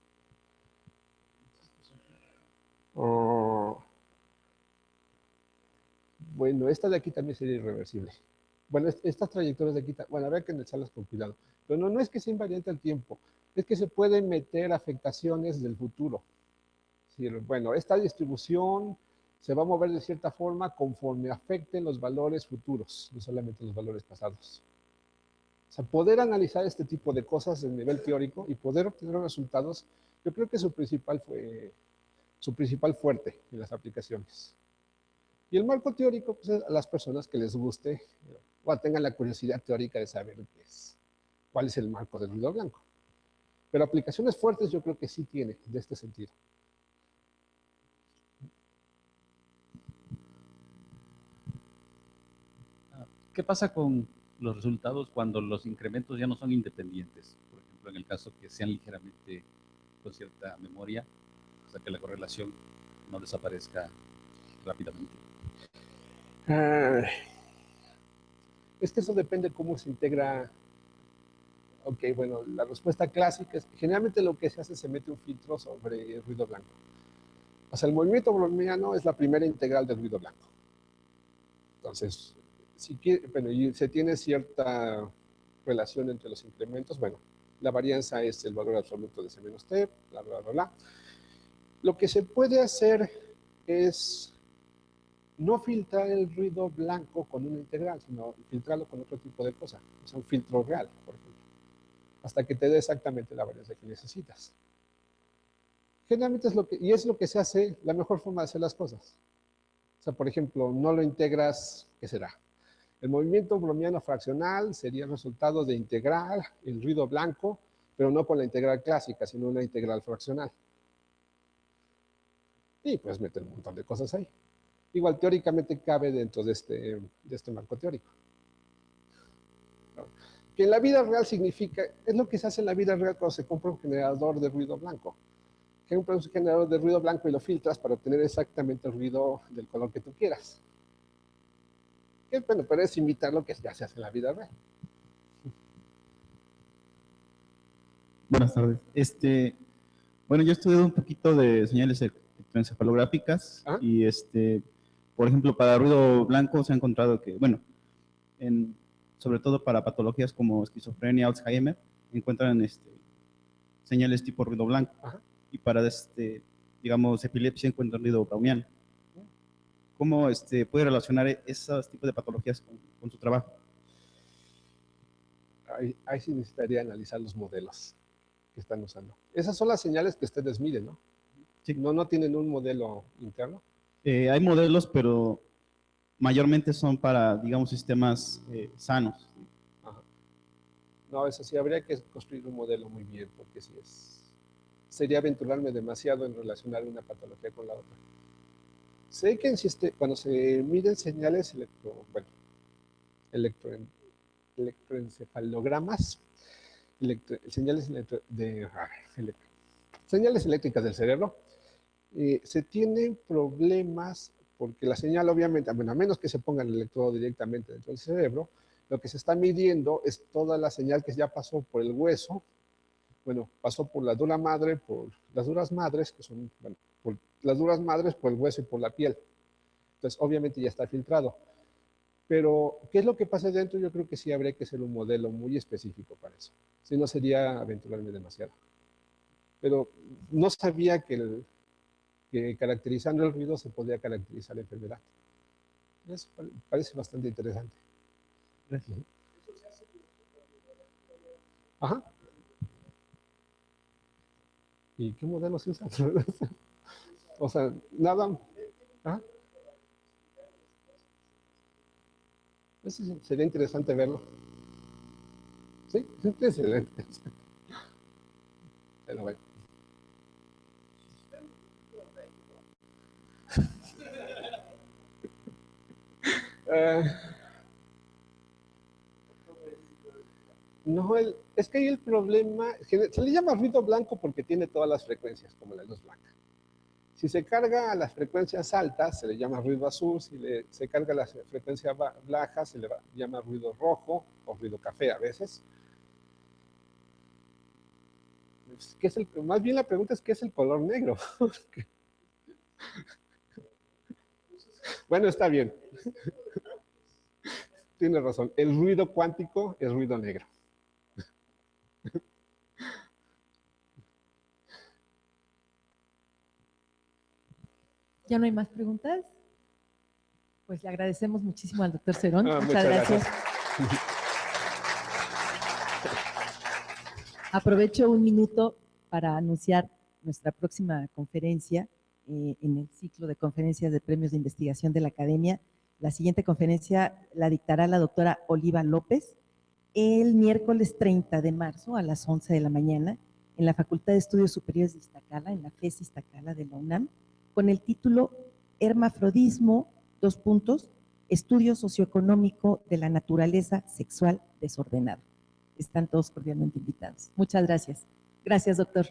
Bueno, esta de aquí también sería irreversible. Bueno, estas trayectorias de aquí, bueno, habrá que analizarlas con cuidado. Pero no es que sea invariante al tiempo, es que se pueden meter afectaciones del futuro. Sí, bueno, esta distribución se va a mover de cierta forma conforme afecten los valores futuros, no solamente los valores pasados. O sea, poder analizar este tipo de cosas en nivel teórico y poder obtener resultados, yo creo que su principal fuerte en las aplicaciones. Y el marco teórico, pues es a las personas que les guste o tengan la curiosidad teórica de saber cuál es el marco del ruido blanco. Pero aplicaciones fuertes yo creo que sí tiene de este sentido. ¿Qué pasa con los resultados cuando los incrementos ya no son independientes? Por ejemplo, en el caso que sean ligeramente con cierta memoria, o sea que la correlación no desaparezca rápidamente. Es que eso depende cómo se integra. Ok, bueno, la respuesta clásica es que generalmente lo que se hace se mete un filtro sobre el ruido blanco. O sea, el movimiento browniano es la primera integral del ruido blanco. Entonces, y se tiene cierta relación entre los incrementos. Bueno, la varianza es el valor absoluto de C menos T, bla, bla, bla, bla. Lo que se puede hacer es no filtrar el ruido blanco con una integral, sino filtrarlo con otro tipo de cosa. O sea, un filtro real, por ejemplo, hasta que te dé exactamente la varianza que necesitas. Generalmente es lo que se hace, la mejor forma de hacer las cosas. O sea, por ejemplo, no lo integras, ¿qué será? El movimiento browniano fraccional sería el resultado de integrar el ruido blanco, pero no con la integral clásica, sino una integral fraccional. Y pues meter un montón de cosas ahí. Igual teóricamente cabe dentro de este marco teórico. Que en la vida real significa, es lo que se hace en la vida real cuando se compra un generador de ruido blanco. Que compras un generador de ruido blanco y lo filtras para obtener exactamente el ruido del color que tú quieras. Que, bueno, pero es imitar lo que ya se hace en la vida real. Buenas tardes. Bueno, yo he estudiado un poquito de señales electroencefalográficas ¿Ah? y por ejemplo, para ruido blanco se ha encontrado que, bueno, sobre todo para patologías como esquizofrenia, Alzheimer, encuentran señales tipo ruido blanco. Ajá. Y para digamos, epilepsia encuentran ruido browniano. ¿Cómo puede relacionar esos tipos de patologías con su trabajo? Ahí sí necesitaría analizar los modelos que están usando. Esas son las señales que ustedes miden, ¿no? Sí. No tienen un modelo interno. Hay modelos, pero mayormente son para, digamos, sistemas sanos. Ajá. No, eso sí, habría que construir un modelo muy bien, porque sí sería aventurarme demasiado en relacionar una patología con la otra. Sé que cuando se miden señales electroencefalogramas, señales eléctricas del cerebro, se tienen problemas porque la señal obviamente, bueno, a menos que se ponga el electrodo directamente dentro del cerebro, lo que se está midiendo es toda la señal que ya pasó por el hueso, bueno, pasó por la dura madre, por las duras madres, que son, bueno, por las duras madres, por el hueso y por la piel. Entonces, obviamente ya está filtrado. Pero, ¿qué es lo que pasa dentro? Yo creo que sí habría que hacer un modelo muy específico para eso. Si no, sería aventurarme demasiado. Pero no sabía que caracterizando el ruido se podía caracterizar la enfermedad. Eso parece bastante interesante. Gracias. Ajá. ¿Y qué modelo se usa? O sea, nada. ¿Ah? Eso sí, sería interesante verlo. Sí, excelente. Pero bueno. No, es que ahí el problema, se le llama ruido blanco porque tiene todas las frecuencias, como la luz blanca. Si se carga a las frecuencias altas, se le llama ruido azul. Si se carga a las frecuencias bajas, se le llama ruido rojo o ruido café a veces. Más bien la pregunta es, ¿qué es el color negro? Bueno, está bien. Tiene razón. El ruido cuántico es ruido negro. ¿Ya no hay más preguntas? Pues le agradecemos muchísimo al doctor Cerón. Muchas gracias. Aprovecho un minuto para anunciar nuestra próxima conferencia en el ciclo de conferencias de premios de investigación de la Academia. La siguiente conferencia la dictará la doctora Oliva López el miércoles 30 de marzo a las 11 de la mañana en la Facultad de Estudios Superiores de Iztacala, en la FES Iztacala de la UNAM, con el título Hermafrodismo, Estudio socioeconómico de la naturaleza sexual desordenada. Están todos cordialmente invitados. Muchas gracias. Gracias, doctor.